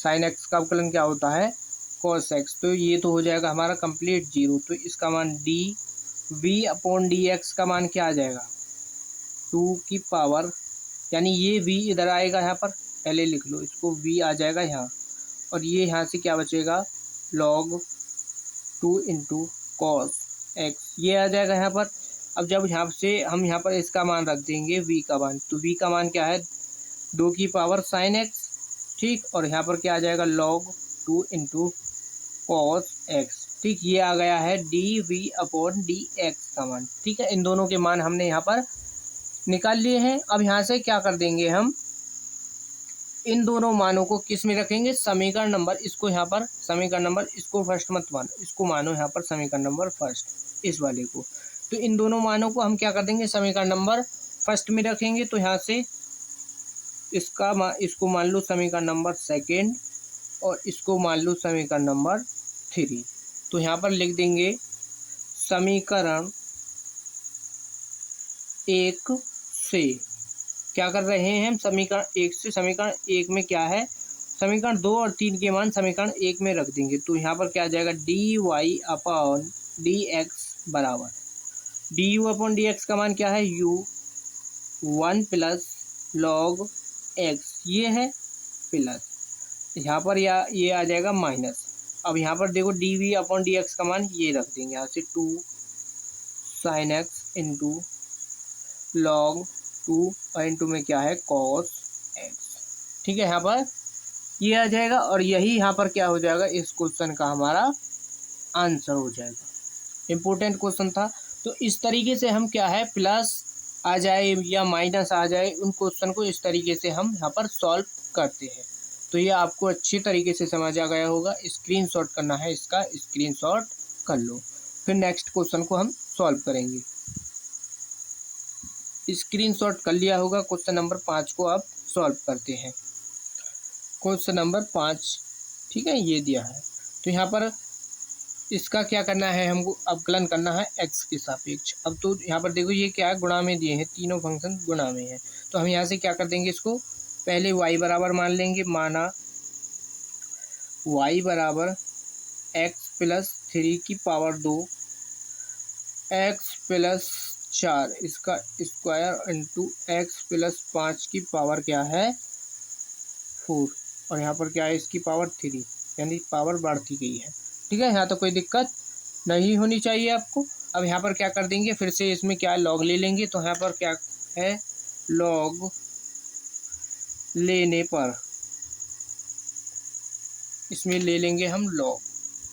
[SPEAKER 1] साइन एक्स का अवकलन क्या होता है cos x, तो ये तो हो जाएगा हमारा कंप्लीट 0। तो इसका मान dv/dx का मान क्या आ जाएगा 2 की पावर, यानी ये v इधर आएगा, यहाँ पर पहले लिख लो इसको, v आ जाएगा यहाँ, और ये यहाँ से क्या बचेगा log 2 इंटू कॉस एक्स, ये आ जाएगा यहाँ पर। अब जब यहाँ से हम यहाँ पर इसका मान रख देंगे v का मान, तो v का मान क्या है 2 की पावर साइन एक्स, ठीक, और यहाँ पर क्या आ जाएगा log 2 इंटू कॉस एक्स, ठीक, ये आ गया है dv/dx का मान, ठीक है। इन दोनों के मान हमने यहाँ पर निकाल लिए हैं। अब यहाँ से क्या कर देंगे हम, इन दोनों मानों को किस में रखेंगे, समीकरण नंबर, इसको यहाँ पर समीकरण नंबर, इसको फर्स्ट मत मानो, इसको मानो यहाँ पर समीकरण नंबर फर्स्ट, इस वाले को। तो इन दोनों मानों को हम क्या कर देंगे, समीकरण नंबर फर्स्ट में रखेंगे। तो यहाँ से इसको मान लो समीकरण नंबर सेकेंड, और इसको मान लो समीकरण नंबर 3। तो यहाँ पर लिख देंगे समीकरण 1 से, क्या कर रहे हैं हम, समीकरण 1 से, समीकरण 1 में क्या है, समीकरण 2 और 3 के मान समीकरण 1 में रख देंगे। तो यहाँ पर क्या आ जाएगा dy/dx बराबर, du/dx का मान क्या है u 1 प्लस log x, ये है प्लस, यहाँ पर ये आ जाएगा माइनस। अब यहाँ पर देखो dv/dx का मान ये रख देंगे यहाँ से 2 साइन एक्स इंटू log 2 और इंटू में क्या है cos x, ठीक है, यहाँ पर ये आ जाएगा, और यही यहाँ पर क्या हो जाएगा, इस क्वेश्चन का हमारा आंसर हो जाएगा। इम्पोर्टेंट क्वेश्चन था। तो इस तरीके से हम क्या है, प्लस आ जाए या माइनस आ जाए, उन क्वेश्चन को इस तरीके से हम यहाँ पर सॉल्व करते हैं। तो ये आपको अच्छी तरीके से समझ आ गया होगा। स्क्रीनशॉट करना है, इसका स्क्रीनशॉट कर लो, फिर नेक्स्ट क्वेश्चन को हम सॉल्व करेंगे। स्क्रीनशॉट कर लिया होगा। क्वेश्चन नंबर 5 को आप सॉल्व करते हैं। क्वेश्चन नंबर 5, ठीक है, ये दिया है। तो यहाँ पर इसका क्या करना है, हमको अवकलन करना है x के सापेक्ष। अब तो यहाँ पर देखो ये क्या है, गुणा में दिए हैं, तीनों फंक्शन गुणा में है। तो हम यहाँ से क्या कर देंगे, इसको पहले y बराबर मान लेंगे, माना y बराबर x प्लस 3 की पावर 2 x प्लस 4 इसका स्क्वायर इंटू x प्लस 5 की पावर क्या है 4, और यहाँ पर क्या है इसकी पावर 3, यानी पावर बढ़ती गई है, ठीक है। यहाँ तो कोई दिक्कत नहीं होनी चाहिए आपको। अब यहाँ पर क्या कर देंगे, फिर से इसमें क्या लॉग ले लेंगे। तो यहाँ पर क्या है, लॉग लेने पर इसमें ले लेंगे हम लॉग।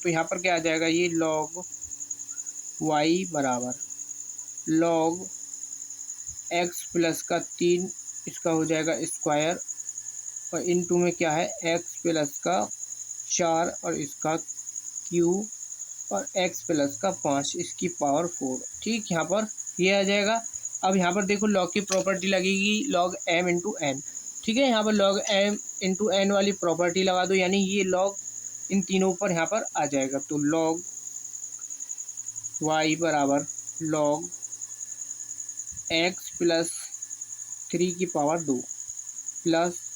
[SPEAKER 1] तो यहाँ पर क्या आ जाएगा, ये लॉग y बराबर लॉग x प्लस का 3 इसका हो जाएगा स्क्वायर, और इनटू में क्या है x प्लस का 4 और इसका q और x प्लस का 5 इसकी पावर 4, ठीक, यहाँ पर ये आ जाएगा। अब यहाँ पर देखो लॉग की प्रॉपर्टी लगेगी लॉग m इंटू एन, ठीक है। यहाँ पर लॉग m इंटू एन वाली प्रॉपर्टी लगा दो, यानी ये लॉग इन तीनों पर यहाँ पर आ जाएगा। तो लॉग y बराबर लॉग x प्लस 3 की पावर 2 प्लस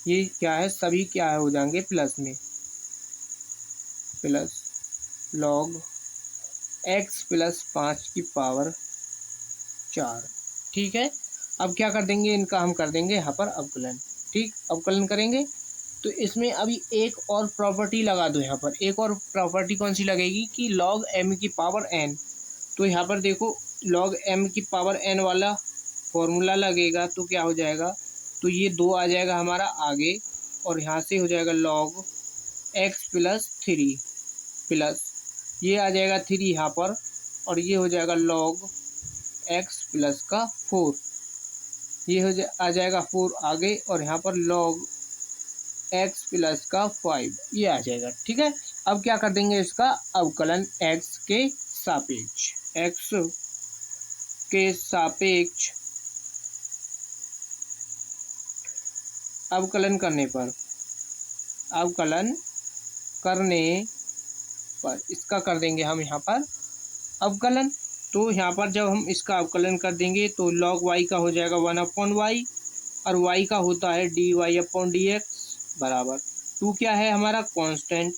[SPEAKER 1] ये क्या है, सभी क्या हो जाएंगे प्लस में, प्लस लॉग x प्लस 5 की पावर 4, ठीक है। अब क्या कर देंगे, इनका हम कर देंगे यहाँ पर अवकलन, ठीक, अवकलन करेंगे। तो इसमें अभी एक और प्रॉपर्टी लगा दो, यहाँ पर एक और प्रॉपर्टी कौन सी लगेगी कि लॉग m की पावर n। तो यहाँ पर देखो लॉग m की पावर n वाला फॉर्मूला लगेगा, तो क्या हो जाएगा, तो ये 2 आ जाएगा हमारा आगे, और यहाँ से हो जाएगा लॉग x प्लस 3 प्लस ये आ जाएगा 3 यहाँ पर, और ये हो जाएगा लॉग x प्लस का 4, ये आ जाएगा 4 आगे, और यहाँ पर लॉग एक्स प्लस का 5 ये आ जाएगा। ठीक है, अब क्या कर देंगे इसका अवकलन एक्स के सापेक्ष, एक्स के सापेक्ष अवकलन करने पर, अवकलन करने पर इसका कर देंगे हम यहाँ पर अवकलन। तो यहाँ पर जब हम इसका अवकलन कर देंगे तो log y का हो जाएगा 1/y और y का होता है dy/dx बराबर 2 क्या है हमारा कांस्टेंट।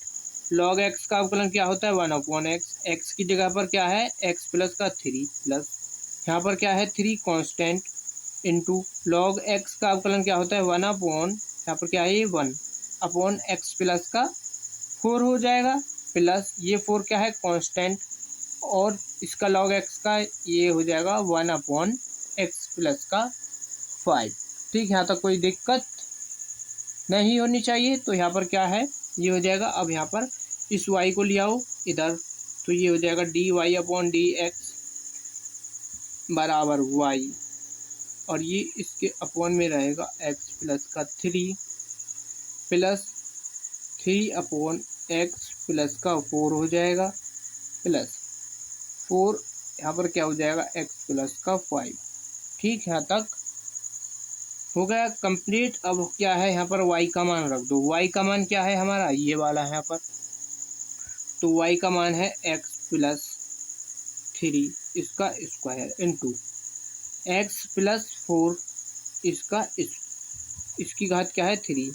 [SPEAKER 1] log x का अवकलन क्या होता है 1/x, x की जगह पर क्या है x प्लस का 3 प्लस यहाँ पर क्या है 3 कांस्टेंट इंटू log x का अवकलन क्या होता है 1/, यहाँ पर क्या है ये 1/x प्लस का 4 हो जाएगा प्लस ये 4 क्या है कांस्टेंट और इसका log x का ये हो जाएगा 1/x प्लस का 5। ठीक, यहाँ तक कोई दिक्कत नहीं होनी चाहिए। तो यहाँ पर क्या है ये हो जाएगा। अब यहाँ पर इस y को ले आओ इधर, तो ये हो जाएगा dy/dx बराबर y और ये इसके अपॉन में रहेगा x प्लस का 3 प्लस 3/x प्लस का 4 हो जाएगा प्लस 4 यहाँ पर क्या हो जाएगा x प्लस का 5। ठीक, यहाँ तक हो गया कंप्लीट। अब क्या है यहाँ पर y का मान रख दो। y का मान क्या है हमारा ये वाला है यहाँ पर, तो y का मान है x प्लस 3 इसका स्क्वायर इंटू x प्लस 4 इसका इसकी घात क्या है 3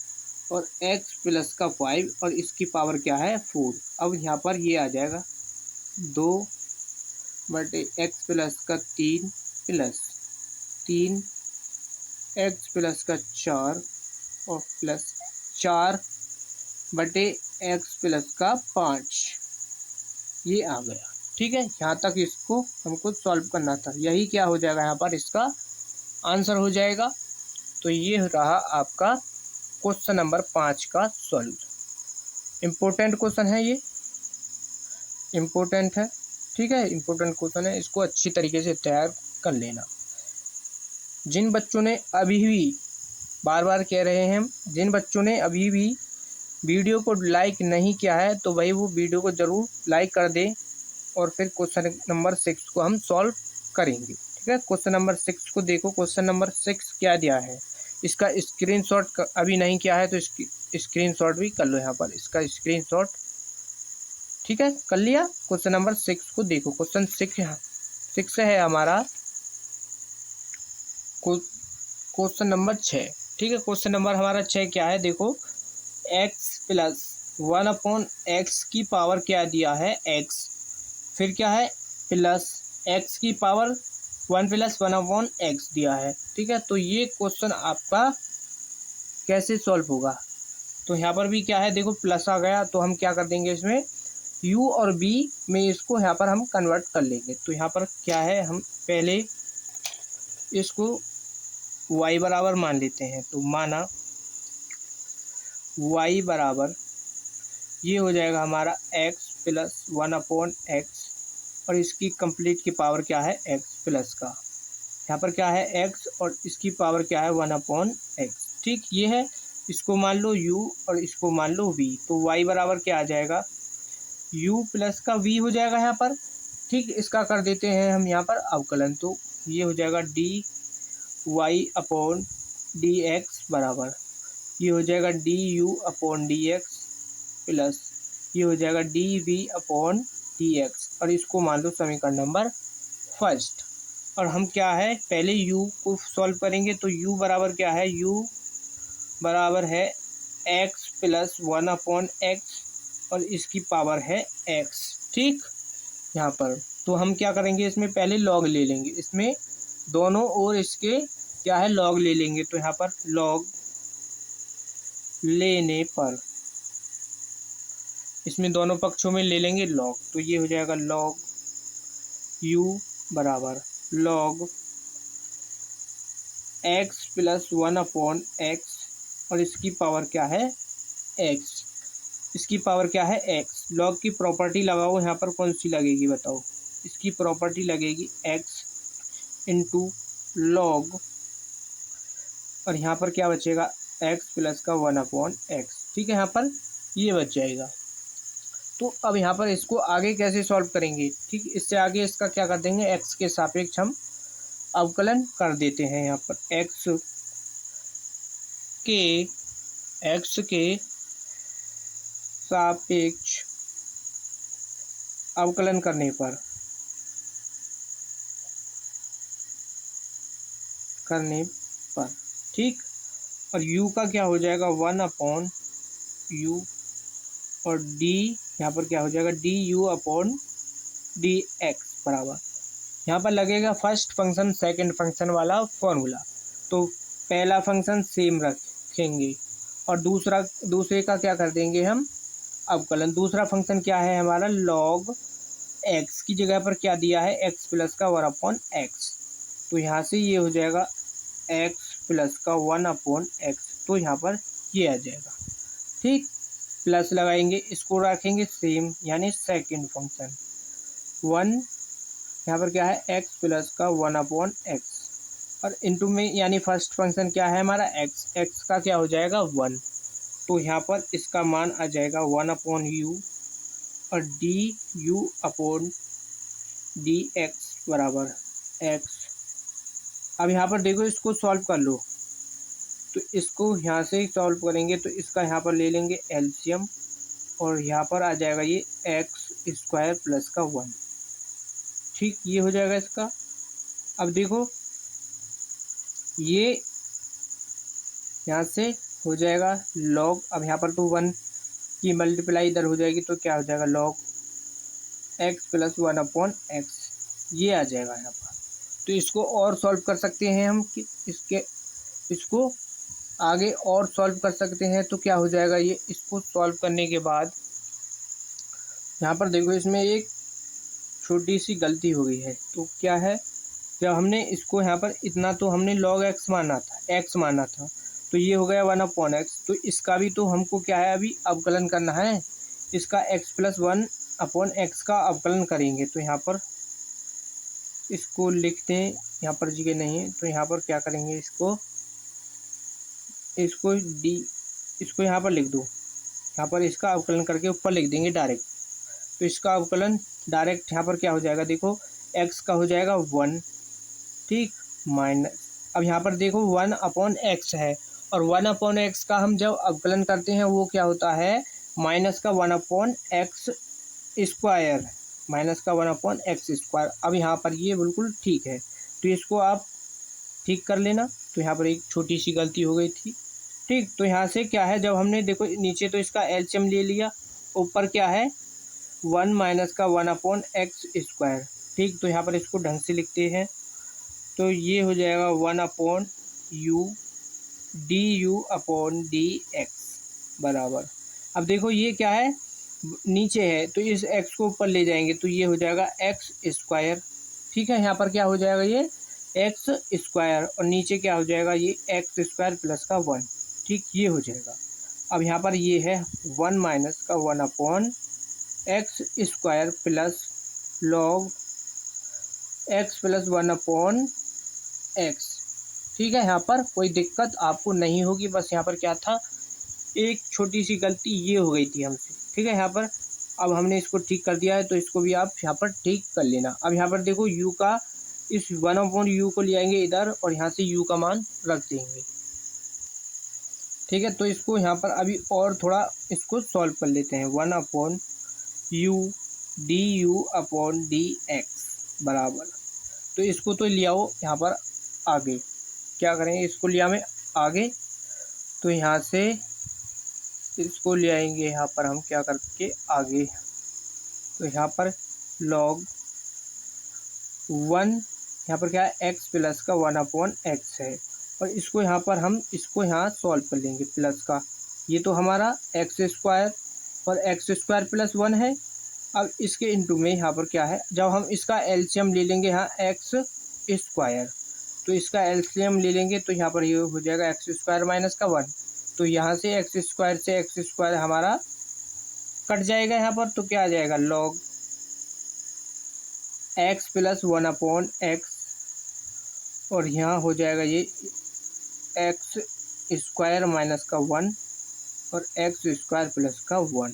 [SPEAKER 1] और x प्लस का 5 और इसकी पावर क्या है 4। अब यहाँ पर ये आ जाएगा 2/x प्लस का 3 प्लस 3 x प्लस का 4 और प्लस 4/x प्लस का 5 ये आ गया। ठीक है, यहाँ तक इसको हमको सॉल्व करना था। यही क्या हो जाएगा यहाँ पर इसका आंसर हो जाएगा। तो ये रहा आपका क्वेश्चन नंबर 5 का सॉल्व। इम्पोर्टेंट क्वेश्चन है ये, इम्पोर्टेंट है। ठीक है, इम्पोर्टेंट क्वेश्चन है, इसको अच्छी तरीके से तैयार कर लेना। जिन बच्चों ने अभी भी, बार बार कह रहे हैं हम, जिन बच्चों ने अभी भी वीडियो को लाइक नहीं किया है तो भाई वो वीडियो को ज़रूर लाइक कर दें और फिर क्वेश्चन नंबर 6 को हम सॉल्व करेंगे। ठीक है, क्वेश्चन नंबर 6 को देखो। क्वेश्चन नंबर 6 क्या दिया है, इसका स्क्रीनशॉट अभी नहीं किया है तो इसकी स्क्रीनशॉट भी कर लो यहाँ पर, इसका स्क्रीनशॉट। ठीक है, कर लिया। क्वेश्चन नंबर 6 को देखो। क्वेश्चन 6 है हमारा क्वेश्चन नंबर 6। ठीक है, क्वेश्चन नंबर हमारा 6 क्या है देखो, x प्लस 1/x की पावर क्या दिया है x, फिर क्या है प्लस x की पावर 1 प्लस 1/x दिया है। ठीक है, तो ये क्वेश्चन आपका कैसे सॉल्व होगा। तो यहाँ पर भी क्या है देखो प्लस आ गया, तो हम क्या कर देंगे इसमें u और b में इसको यहाँ पर हम कन्वर्ट कर लेंगे। तो यहाँ पर क्या है हम पहले इसको y बराबर मान लेते हैं। तो माना y बराबर ये हो जाएगा हमारा x प्लस 1/x और इसकी कंप्लीट की पावर क्या है x प्लस का, यहाँ पर क्या है x और इसकी पावर क्या है 1/x। ठीक, ये है, इसको मान लो u और इसको मान लो v। तो y बराबर क्या आ जाएगा u प्लस का v हो जाएगा यहाँ पर। ठीक, इसका कर देते हैं हम यहाँ पर अवकलन। तो ये हो जाएगा dy/dx बराबर ये हो जाएगा du/dx प्लस ये हो जाएगा dv/dx और इसको मान लो समीकरण नंबर फर्स्ट। और हम क्या है पहले u को सॉल्व करेंगे। तो u बराबर क्या है, u बराबर है x प्लस 1/x और इसकी पावर है x। ठीक, यहाँ पर तो हम क्या करेंगे इसमें पहले लॉग ले लेंगे, इसमें दोनों ओर इसके क्या है लॉग ले लेंगे। तो यहाँ पर लॉग लेने पर इसमें दोनों पक्षों में ले लेंगे लॉग। तो ये हो जाएगा लॉग u बराबर लॉग x प्लस 1/x और इसकी पावर क्या है x, इसकी पावर क्या है x। लॉग की प्रॉपर्टी लगाओ, यहाँ पर कौन सी लगेगी बताओ, इसकी प्रॉपर्टी लगेगी x इंटू लॉग और यहाँ पर क्या बचेगा एक्स प्लस का 1/x। ठीक है, यहाँ पर ये बच जाएगा। तो अब यहाँ पर इसको आगे कैसे सॉल्व करेंगे? ठीक, इससे आगे इसका क्या कर देंगे, एक्स के सापेक्ष हम अवकलन कर देते हैं। यहाँ पर के एक्स के सापेक्ष अवकलन करने पर ठीक। और u का क्या हो जाएगा, 1/u, और d यहाँ पर क्या हो जाएगा, du/dx बराबर, यहाँ पर लगेगा फर्स्ट फंक्शन सेकंड फंक्शन वाला फॉर्मूला। तो पहला फंक्शन सेम रखेंगे और दूसरे का क्या कर देंगे हम, अवकलन। दूसरा फंक्शन क्या है हमारा, लॉग एक्स की जगह पर क्या दिया है, एक्स प्लस का 1/x। तो यहाँ से ये हो जाएगा एक्स प्लस का 1/x। तो यहाँ पर ये आ जाएगा। ठीक, प्लस लगाएंगे, इसको रखेंगे सेम, यानी सेकंड फंक्शन 1, यहाँ पर क्या है, एक्स प्लस का 1/x, और इनटू में यानी फर्स्ट फंक्शन क्या है हमारा, एक्स का क्या हो जाएगा 1। तो यहाँ पर इसका मान आ जाएगा 1/u और du/dx बराबर x। अब यहाँ पर देखो, इसको सॉल्व कर लो। तो इसको यहाँ से सॉल्व करेंगे तो इसका यहाँ पर ले लेंगे एलसीएम, और यहाँ पर आ जाएगा ये x² प्लस का 1। ठीक, ये हो जाएगा इसका। अब देखो ये यहाँ से हो जाएगा लॉग, अब यहाँ पर तो 1 की मल्टीप्लाई इधर हो जाएगी, तो क्या हो जाएगा, लॉग x प्लस 1/x, ये आ जाएगा यहाँ पर। तो इसको और सॉल्व कर सकते हैं हम कि इसको आगे और सॉल्व कर सकते हैं। तो क्या हो जाएगा, ये इसको सॉल्व करने के बाद यहाँ पर देखो, इसमें एक छोटी सी गलती हो गई है। तो क्या है, जब हमने इसको यहाँ पर इतना तो हमने log x माना था, तो ये हो गया 1/x। तो इसका भी तो हमको क्या है, अभी अवकलन करना है। इसका x प्लस 1/x का अवकलन करेंगे। तो यहाँ पर इसको लिखते हैं, यहाँ पर जगह नहीं है, तो यहाँ पर क्या करेंगे, इसको यहाँ पर लिख दो। यहाँ पर इसका अवकलन करके ऊपर लिख देंगे डायरेक्ट। तो इसका अवकलन डायरेक्ट यहाँ पर क्या हो जाएगा, देखो x का हो जाएगा 1, ठीक, माइनस, अब यहाँ पर देखो 1/x है, और 1/x का हम जब अवकलन करते हैं वो क्या होता है, माइनस का 1/x स्क्वायर, अब यहाँ पर ये बिल्कुल ठीक है। तो इसको आप ठीक कर लेना। तो यहाँ पर एक छोटी सी गलती हो गई थी। ठीक, तो यहाँ से क्या है, जब हमने देखो नीचे तो इसका एलसीएम ले लिया, ऊपर क्या है 1 माइनस का 1/x²। ठीक, तो यहाँ पर इसको ढंग से लिखते हैं। तो ये हो जाएगा 1/u du/dx बराबर। अब देखो ये क्या है, नीचे है, तो इस x को ऊपर ले जाएंगे तो ये हो जाएगा x²। ठीक है, यहाँ पर क्या हो जाएगा, ये x², और नीचे क्या हो जाएगा, ये x² प्लस का 1। ठीक, ये हो जाएगा। अब यहाँ पर ये है 1 माइनस का 1/x² plus log x plus 1/x। ठीक है, यहाँ पर कोई दिक्कत आपको नहीं होगी। बस यहाँ पर क्या था, एक छोटी सी गलती ये हो गई थी हमसे। ठीक है, यहाँ पर अब हमने इसको ठीक कर दिया है, तो इसको भी आप यहाँ पर ठीक कर लेना। अब यहाँ पर देखो u का, इस 1/u को ले आएंगे इधर, और यहाँ से u का मान रख देंगे। ठीक है, तो इसको यहाँ पर अभी और थोड़ा इसको सॉल्व कर लेते हैं। 1/u du/dx बराबर, तो इसको तो ले आओ यहाँ पर आगे, क्या करेंगे, इसको ले आए आगे, तो यहाँ से इसको ले आएंगे यहाँ पर हम क्या करके आगे। तो यहाँ पर log 1, यहाँ पर क्या है, x प्लस का 1/x है, और इसको यहाँ पर हम इसको यहाँ सॉल्व कर लेंगे प्लस का। ये तो हमारा x² और x² प्लस 1 है। अब इसके इंटू में यहाँ पर क्या है, जब हम इसका एलसीएम ले लेंगे यहाँ x², तो इसका एलसीएम ले लेंगे तो यहाँ पर ये हो जाएगा x² माइनस का 1। तो यहाँ से x² से x² हमारा कट जाएगा यहाँ पर, तो क्या आ जाएगा, log x प्लस 1/x, और यहाँ हो जाएगा ये x स्क्वायर माइनस का 1 और एक्स स्क्वायर प्लस का 1।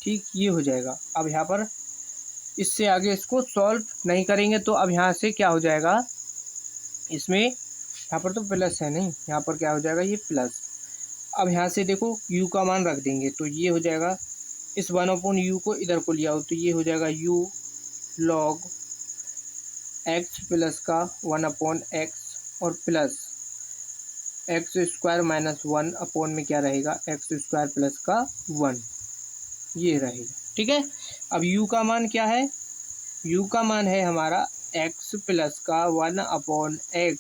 [SPEAKER 1] ठीक, ये हो जाएगा। अब यहाँ पर इससे आगे इसको सॉल्व नहीं करेंगे तो अब यहाँ से क्या हो जाएगा, इसमें यहाँ पर तो प्लस है नहीं, यहाँ पर क्या हो जाएगा, ये प्लस। अब यहाँ से देखो u का मान रख देंगे तो ये हो जाएगा, इस 1/u को इधर को लिया हो तो ये हो जाएगा u log x प्लस का 1/x और प्लस एक्स स्क्वायर माइनस 1 में क्या रहेगा, एक्स स्क्वायर प्लस का 1, ये रहेगा। ठीक है, अब u का मान क्या है, u का मान है हमारा x प्लस का 1/x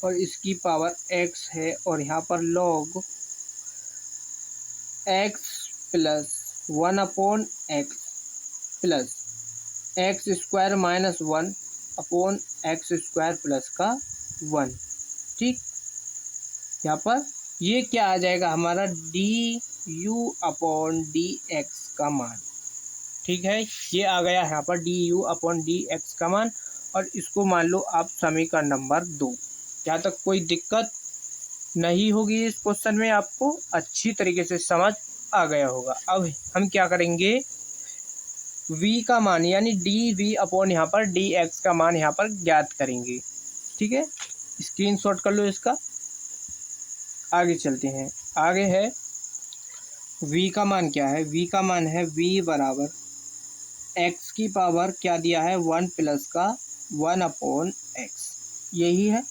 [SPEAKER 1] और इसकी पावर x है, और यहाँ पर log x plus 1/x plus x square minus 1/x square plus का 1। ठीक, यहाँ पर ये क्या आ जाएगा हमारा du/dx का मान। ठीक है, ये आ गया यहाँ पर du/dx का मान, और इसको मान लो आप समीकरण नंबर 2। यहाँ तक कोई दिक्कत नहीं होगी, इस क्वेश्चन में आपको अच्छी तरीके से समझ आ गया होगा। अब हम क्या करेंगे, v का मान यानी dv/ यहाँ पर dx का मान यहाँ पर ज्ञात करेंगे। ठीक है, स्क्रीनशॉट कर लो इसका। आगे चलते हैं, आगे है v का मान क्या है, v का मान है v बराबर x की पावर क्या दिया है, 1 प्लस का 1/x, यही है।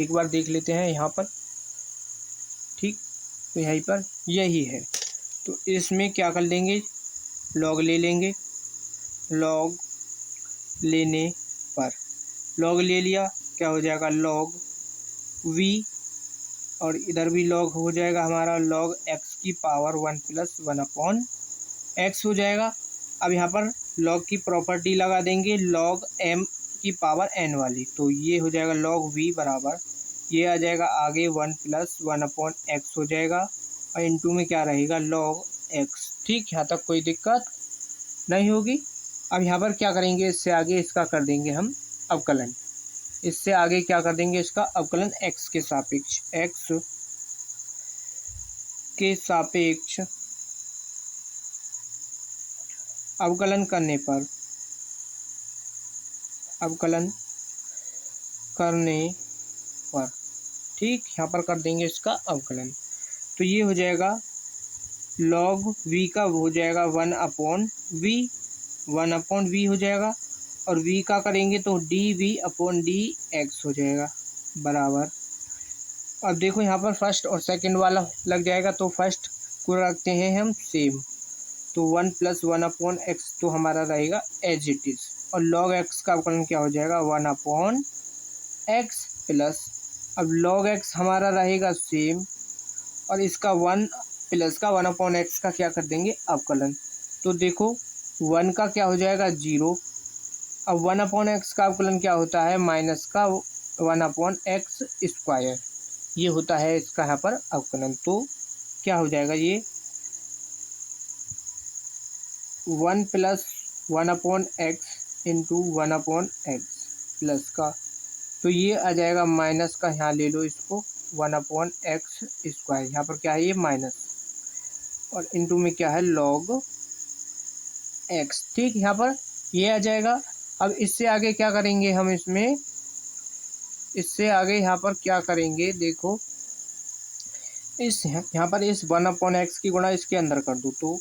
[SPEAKER 1] एक बार देख लेते हैं यहाँ पर। ठीक, तो यहीं पर यही है, तो इसमें क्या कर लेंगे, लॉग ले लेंगे। लॉग लेने पर लॉग ले लिया, क्या हो जाएगा, लॉग v, और इधर भी लॉग हो जाएगा हमारा, लॉग x की पावर 1 प्लस 1/x हो जाएगा। अब यहाँ पर लॉग की प्रॉपर्टी लगा देंगे, लॉग m की पावर n वाली, तो ये हो जाएगा लॉग v बराबर, ये आ जाएगा आगे 1 प्लस 1/x हो जाएगा, और इनटू में क्या रहेगा, लॉग x। ठीक, यहाँ तक कोई दिक्कत नहीं होगी। अब यहाँ पर क्या करेंगे, इससे आगे इसका कर देंगे हम अवकलन, इससे आगे क्या कर देंगे, इसका अवकलन x के सापेक्ष, x के सापेक्ष अवकलन करने पर, अवकलन करने पर, ठीक, यहाँ पर कर देंगे इसका अवकलन, तो ये हो जाएगा log v का हो जाएगा 1/v हो जाएगा, और v का करेंगे तो dv/dx हो जाएगा बराबर। अब देखो यहाँ पर फर्स्ट और सेकंड वाला लग जाएगा, तो फर्स्ट को रखते हैं हम सेम, तो 1 प्लस 1/x तो हमारा रहेगा एज इट इज, और log x का अवकलन क्या हो जाएगा, 1/x प्लस, अब log x हमारा रहेगा सेम, और इसका 1 प्लस का 1/x का क्या कर देंगे, अवकलन, तो देखो 1 का क्या हो जाएगा 0, अब 1/x का अवकलन क्या होता है, माइनस का 1/x स्क्वायर, ये होता है इसका यहाँ पर अवकलन, तो क्या हो जाएगा, ये 1 plus 1/x into 1/x plus का, तो ये आ जाएगा माइनस का, यहाँ ले लो इसको 1/x स्क्वायर, यहाँ पर क्या है ये माइनस, और इंटू में क्या है log x। ठीक, यहाँ पर ये आ जाएगा। अब इससे आगे क्या करेंगे हम, इसमें इससे आगे यहाँ पर क्या करेंगे, देखो इस यहाँ पर इस 1/x की गुणा इसके अंदर कर दो, तो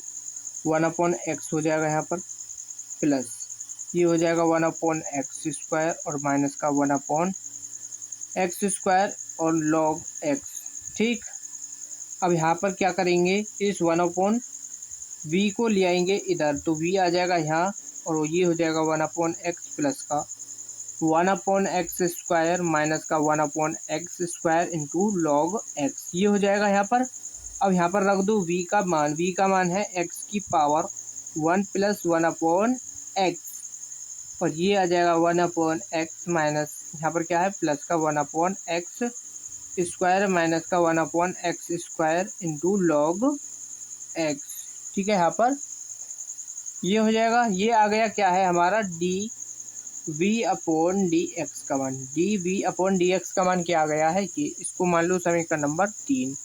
[SPEAKER 1] 1/x हो जाएगा यहाँ पर, प्लस ये हो जाएगा 1/x स्क्वायर और माइनस का 1/x स्क्वायर और log x। ठीक, अब यहाँ पर क्या करेंगे, इस 1/v को ले आएंगे इधर, तो v आ जाएगा यहाँ, और ये हो जाएगा 1/x प्लस का 1/x स्क्वायर माइनस का 1/x square into log x, ये हो जाएगा यहाँ पर। अब यहाँ पर रख दो v का मान, v का मान है x की पावर 1 प्लस 1/x, और ये आ जाएगा 1/x माइनस, यहाँ पर क्या है प्लस का 1/x स्क्वायर माइनस का 1/x square into log x। ठीक है, यहाँ पर ये हो जाएगा, ये आ गया क्या है हमारा dv/dx का मान, dv/dx का मान क्या आ गया है कि इसको मान लो समीकरण नंबर 3,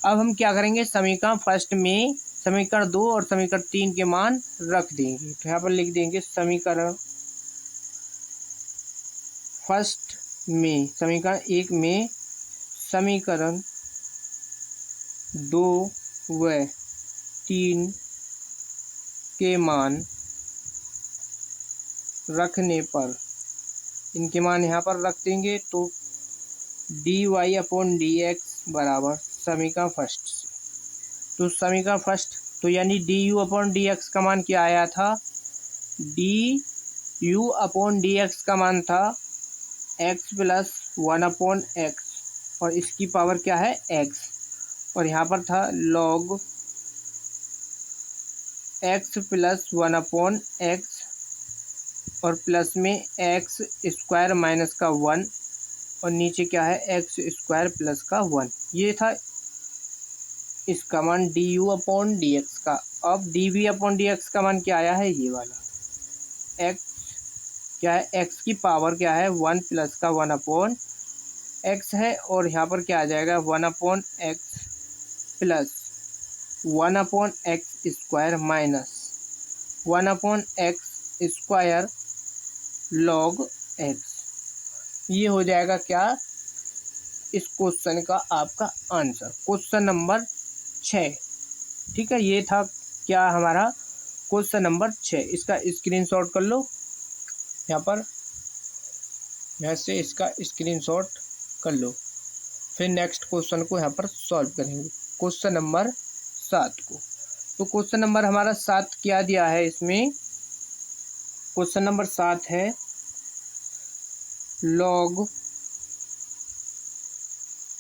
[SPEAKER 1] अब हम क्या करेंगे, समीकरण फर्स्ट में समीकरण 2 और समीकरण 3 के मान रख देंगे। तो यहाँ पर लिख देंगे समीकरण फर्स्ट में, समीकरण 1 में समीकरण 2 व 3 के मान रखने पर, इनके मान यहाँ पर रख देंगे। तो D Y upon D X बराबर समीकरण फर्स्ट से, तो समीकरण फर्स्ट तो यानी D U upon D X का मान क्या आया था, D U upon D X का मान था एक्स प्लस 1 अपॉन एक्स और इसकी पावर क्या है एक्स, और यहाँ पर था log x plus 1 upon x और प्लस में एक्स स्क्वायर माइनस का 1 और नीचे क्या है एक्स स्क्वायर प्लस का 1। ये था इसका मान D U upon D X का। अब D V upon D X का मान क्या आया है, ये वाला एक्स क्या है, एक्स की पावर क्या है 1 प्लस का 1 अपॉन एक्स है, और यहाँ पर क्या आ जाएगा 1 upon x plus 1 upon x square minus 1 upon x square log x. ये हो जाएगा क्या, इस क्वेश्चन का आपका आंसर, क्वेश्चन नंबर 6। ठीक है, ये था क्या हमारा क्वेश्चन नंबर 6। इसका स्क्रीनशॉट कर लो, यहाँ पर यहाँ से इसका स्क्रीनशॉट कर लो। फिर नेक्स्ट क्वेश्चन को यहाँ पर सॉल्व करेंगे, क्वेश्चन नंबर 7 को। तो क्वेश्चन नंबर हमारा 7 क्या दिया है इसमें, क्वेश्चन नंबर 7 है लॉग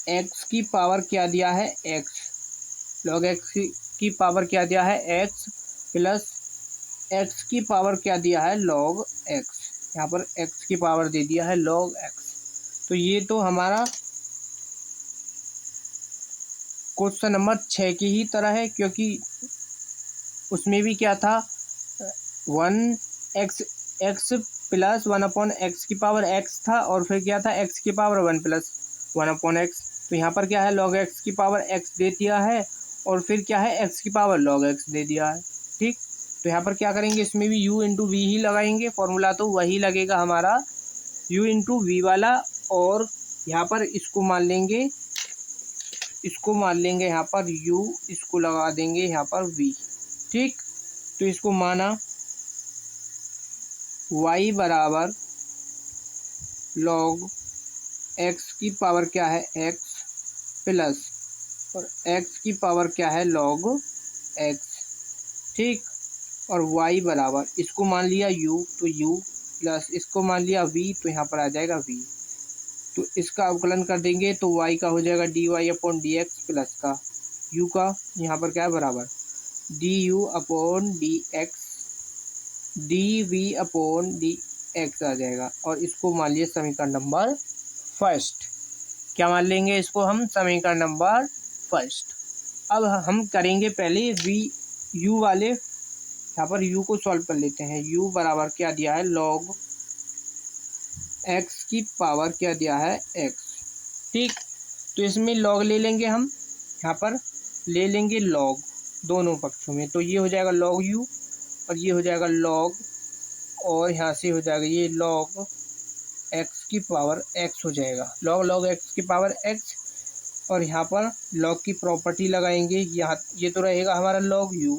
[SPEAKER 1] एक्स की पावर क्या दिया है एक्स, लॉग एक्स की पावर क्या दिया है एक्स प्लस एक्स की पावर क्या दिया है लॉग एक्स, यहाँ पर एक्स की पावर दे दिया है लॉग एक्स। तो ये तो हमारा क्वेश्चन नंबर 6 की ही तरह है, क्योंकि उसमें भी क्या था 1 एक्स प्लस 1 अपॉन एक्स की पावर एक्स था, और फिर क्या था एक्स की पावर 1 प्लस 1 अपॉन एक्स। तो यहाँ पर क्या है लॉग एक्स की पावर एक्स दे दिया है, और फिर क्या है एक्स की पावर लॉग एक्स दे दिया है। ठीक, तो यहाँ पर क्या करेंगे, इसमें भी u इंटू वी ही लगाएंगे, फॉर्मूला तो वही लगेगा हमारा u इंटू वी वाला, और यहाँ पर इसको मान लेंगे, इसको मान लेंगे यहाँ पर u, इसको लगा देंगे यहाँ पर v। ठीक, तो इसको माना y बराबर लॉग x की पावर क्या है x प्लस और x की पावर क्या है लॉग x। ठीक, और y बराबर इसको मान लिया u, तो u प्लस इसको मान लिया v, तो यहाँ पर आ जाएगा v। तो इसका अवकलन कर देंगे तो y का हो जाएगा D Y upon D X plus का u का यहाँ पर क्या है बराबर D U upon D X D V upon D X आ जाएगा, और इसको मान लिया समीकरण नंबर फर्स्ट। क्या मान लेंगे इसको हम, समीकरण नंबर फर्स्ट। अब हम करेंगे पहले वी यू वाले, यहाँ पर u को सॉल्व कर लेते हैं। u बराबर क्या दिया है लॉग x की पावर क्या दिया है x। ठीक, तो इसमें लॉग ले लेंगे हम, यहाँ पर ले लेंगे लॉग दोनों पक्षों में, तो ये हो जाएगा लॉग u और ये हो जाएगा लॉग, और यहाँ से हो जाएगा ये लॉग x की पावर x हो जाएगा, लॉग लॉग x की पावर x, और यहाँ पर लॉग की प्रॉपर्टी लगाएंगे, यहाँ ये तो रहेगा हमारा लॉग u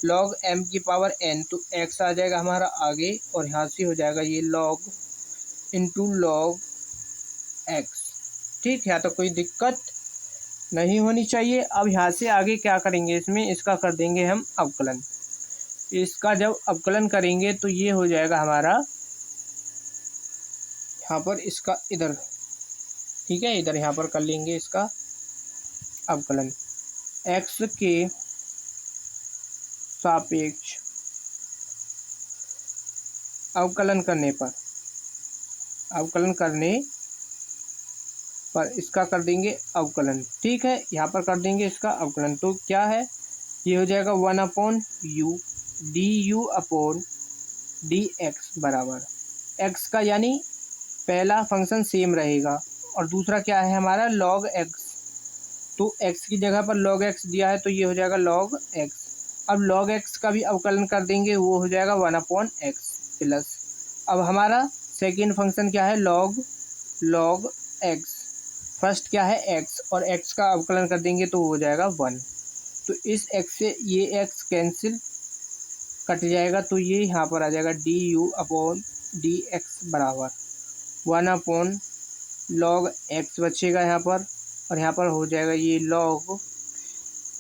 [SPEAKER 1] लॉग m की पावर n, तो x आ जाएगा हमारा आगे, और यहाँ से हो जाएगा ये लॉग इंटू लॉग x। ठीक, यहाँ तो कोई दिक्कत नहीं होनी चाहिए। अब यहाँ से आगे क्या करेंगे, इसमें इसका कर देंगे हम अवकलन। इसका जब अवकलन करेंगे तो ये हो जाएगा हमारा यहाँ पर इसका इधर, ठीक है, इधर यहाँ पर कर लेंगे इसका अवकलन x के सापेक्ष अवकलन करने पर इसका कर देंगे अवकलन। ठीक है, यहाँ पर कर देंगे इसका अवकलन, तो क्या है ये हो जाएगा 1 upon U D U upon D X बराबर x का, यानी पहला फंक्शन सेम रहेगा और दूसरा क्या है हमारा लॉग x तो x की जगह पर log x दिया है तो ये हो जाएगा log x। अब log x का भी अवकलन कर देंगे, वो हो जाएगा 1/x प्लस। अब हमारा सेकेंड फंक्शन क्या है, log x। फर्स्ट क्या है x, और x का अवकलन कर देंगे तो हो जाएगा 1। तो इस x से ये x कैंसिल कट जाएगा, तो ये यहाँ पर आ जाएगा du/dx बराबर 1/log x बचेगा यहाँ पर, और यहाँ पर हो जाएगा ये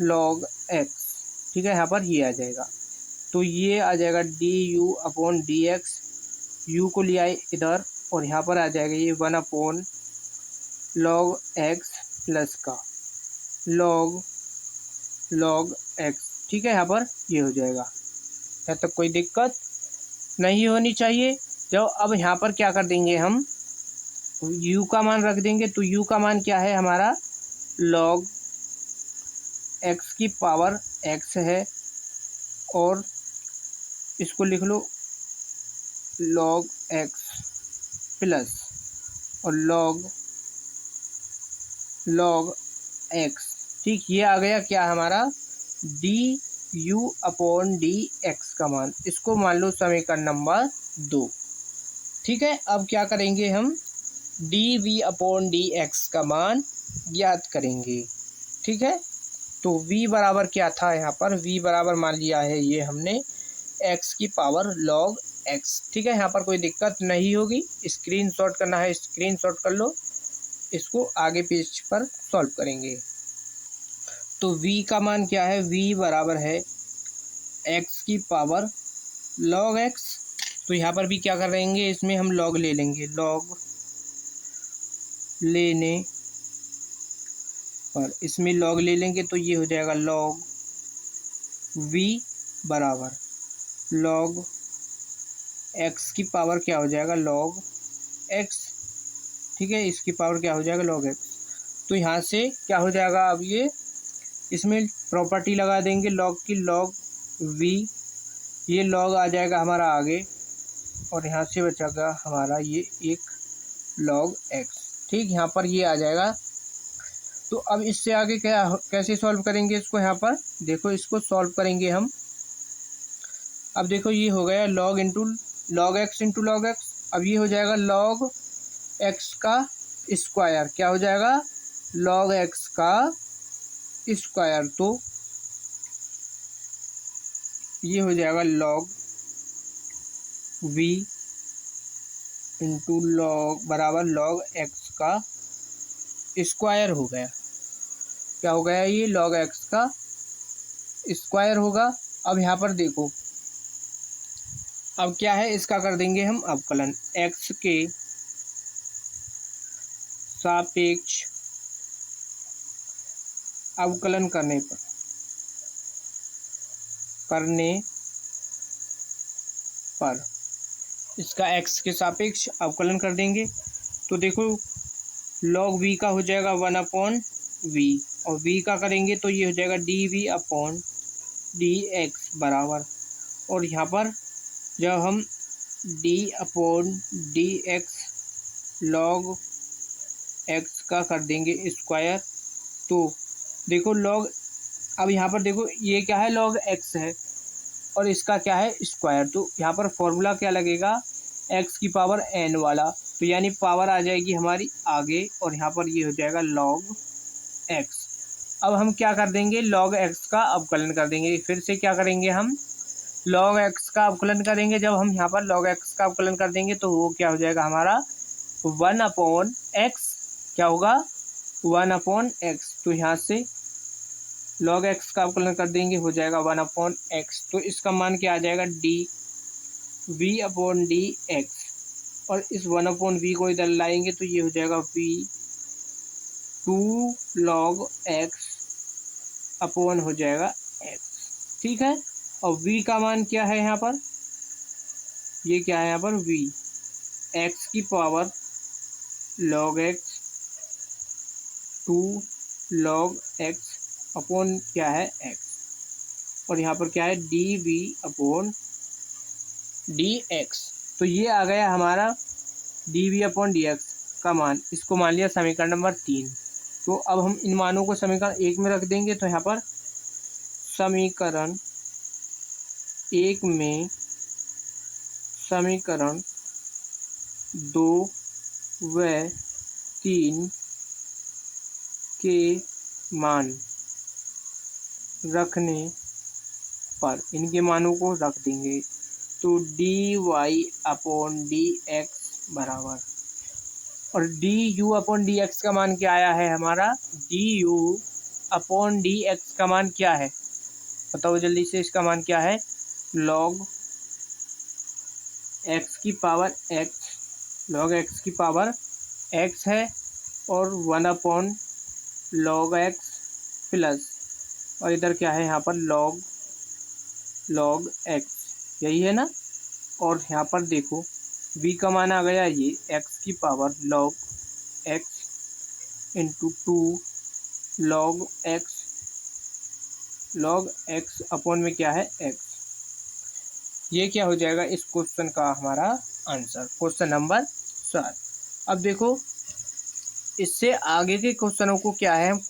[SPEAKER 1] log x। ठीक है, यहाँ पर ये आ जाएगा, तो ये आ जाएगा du/dx। u को ले आए इधर, और यहाँ पर आ जाएगा ये 1/log x प्लस का log x। ठीक है, यहाँ पर ये हो जाएगा। यहाँ तक कोई दिक्कत नहीं होनी चाहिए। जब अब यहाँ पर क्या कर देंगे, हम u का मान रख देंगे, तो u का मान क्या है हमारा, log x की पावर x है, और इसको लिख लो log x प्लस और log x। ठीक, ये आ गया क्या हमारा du/dx का मान। इसको मान लो समीकरण नंबर 2। ठीक है, अब क्या करेंगे, हम dv/dx का मान ज्ञात करेंगे। ठीक है, तो v बराबर क्या था, यहाँ पर v बराबर मान लिया है ये हमने x की पावर log x। ठीक है, यहाँ पर कोई दिक्कत नहीं होगी। स्क्रीनशॉट करना है, स्क्रीनशॉट कर लो, इसको आगे पेज पर सॉल्व करेंगे। तो v का मान क्या है, v बराबर है x की पावर log x। तो यहाँ पर भी क्या करेंगे, इसमें हम log ले लेंगे, log लेने पर इसमें log ले लेंगे तो ये हो जाएगा log v बराबर log x की पावर क्या हो जाएगा, log x। ठीक है, इसकी पावर क्या हो जाएगा, log x। तो यहाँ से क्या हो जाएगा, अब ये इसमें प्रॉपर्टी लगा देंगे log की, log v, ये log आ जाएगा हमारा आगे, और यहाँ से बचेगा हमारा ये एक log x। ठीक, यहाँ पर ये आ जाएगा। तो अब इससे आगे क्या कैसे सॉल्व करेंगे इसको, यहाँ पर देखो, इसको सॉल्व करेंगे हम। अब देखो, ये हो गया log x into log x। अब ये हो जाएगा log x का स्क्वायर, क्या हो जाएगा, log x का स्क्वायर। तो ये हो जाएगा log v इंटू log बराबर log x का स्क्वायर हो गया। क्या हो गया, ये log x का स्क्वायर होगा। अब यहाँ पर देखो, अब क्या है, इसका कर देंगे हम अवकलन, x के सापेक्ष अवकलन करने पर इसका x के सापेक्ष अवकलन कर देंगे। तो देखो, log v का हो जाएगा 1/v, और v का करेंगे तो ये हो जाएगा dv/dx बराबर, और यहाँ पर जब हम d/dx log x का कर देंगे स्क्वायर, तो देखो log, अब यहाँ पर देखो ये क्या है, log x है, और इसका क्या है, स्क्वायर। तो यहाँ पर फॉर्मूला क्या लगेगा, x की पावर n वाला, तो यानी पावर आ जाएगी हमारी आगे, और यहाँ पर ये हो जाएगा log x। अब हम क्या कर देंगे, log x का अवकलन कर देंगे। फिर से क्या करेंगे, हम log x का अवकलन करेंगे। जब हम यहाँ पर log x का अवकलन कर देंगे तो वो क्या हो जाएगा हमारा 1/x, क्या होगा 1/x। तो यहाँ से log x का अवकलन कर देंगे, हो जाएगा 1/x। तो इसका मान क्या आ जाएगा, dv/dx, और इस 1/v को इधर लाएंगे तो ये हो जाएगा v 2 log x अपॉन हो जाएगा x। ठीक है, और v का मान क्या है यहाँ पर, ये क्या है यहाँ पर, v x की power log x 2 log x upon क्या है x, और यहाँ पर क्या है dv/dx। तो ये आ गया हमारा dv/dx का मान। इसको मान लिया समीकरण नंबर 3। तो अब हम इन मानों को समीकरण 1 में रख देंगे। तो यहाँ पर समीकरण 1 में समीकरण 2 व 3 के मान रखने पर इनके मानों को रख देंगे। तो dy/dx बराबर, और du/dx का मान क्या आया है हमारा, du/dx का मान क्या है बताओ जल्दी से। इसका मान क्या है, log x की पावर x, log x की पावर x है, और 1/log x प्लस, और इधर क्या है यहाँ पर log x, यही है ना। और यहाँ पर देखो v का मान आ गया ये x की power log x into 2 log x upon में क्या है x। ये क्या हो जाएगा इस क्वेश्चन का हमारा आंसर, क्वेश्चन नंबर 7। अब देखो इससे आगे के क्वेश्चनों को क्या है, हम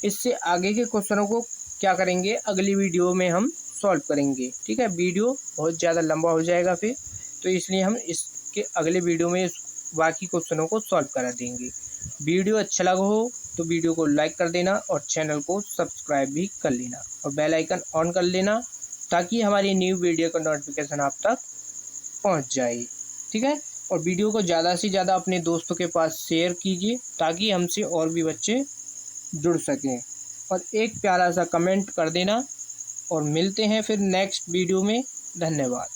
[SPEAKER 1] इससे आगे के क्वेश्चनों को क्या करेंगे, अगली वीडियो में हम सॉल्व करेंगे। ठीक है, वीडियो बहुत ज़्यादा लंबा हो जाएगा फिर, तो इसलिए हम इसके अगले वीडियो में बाकी क्वेश्चनों को सॉल्व करा देंगे। वीडियो अच्छा लगा हो तो वीडियो को लाइक कर देना और चैनल को सब्सक्राइब भी कर लेना और बेल आइकन ऑन कर लेना, ताकि हमारी न्यू वीडियो का नोटिफिकेशन आप तक पहुंच जाए। ठीक है, और वीडियो को ज़्यादा से ज़्यादा अपने दोस्तों के पास शेयर कीजिए, ताकि हमसे और भी बच्चे जुड़ सकें, और एक प्यारा सा कमेंट कर देना। और मिलते हैं फिर नेक्स्ट वीडियो में। धन्यवाद।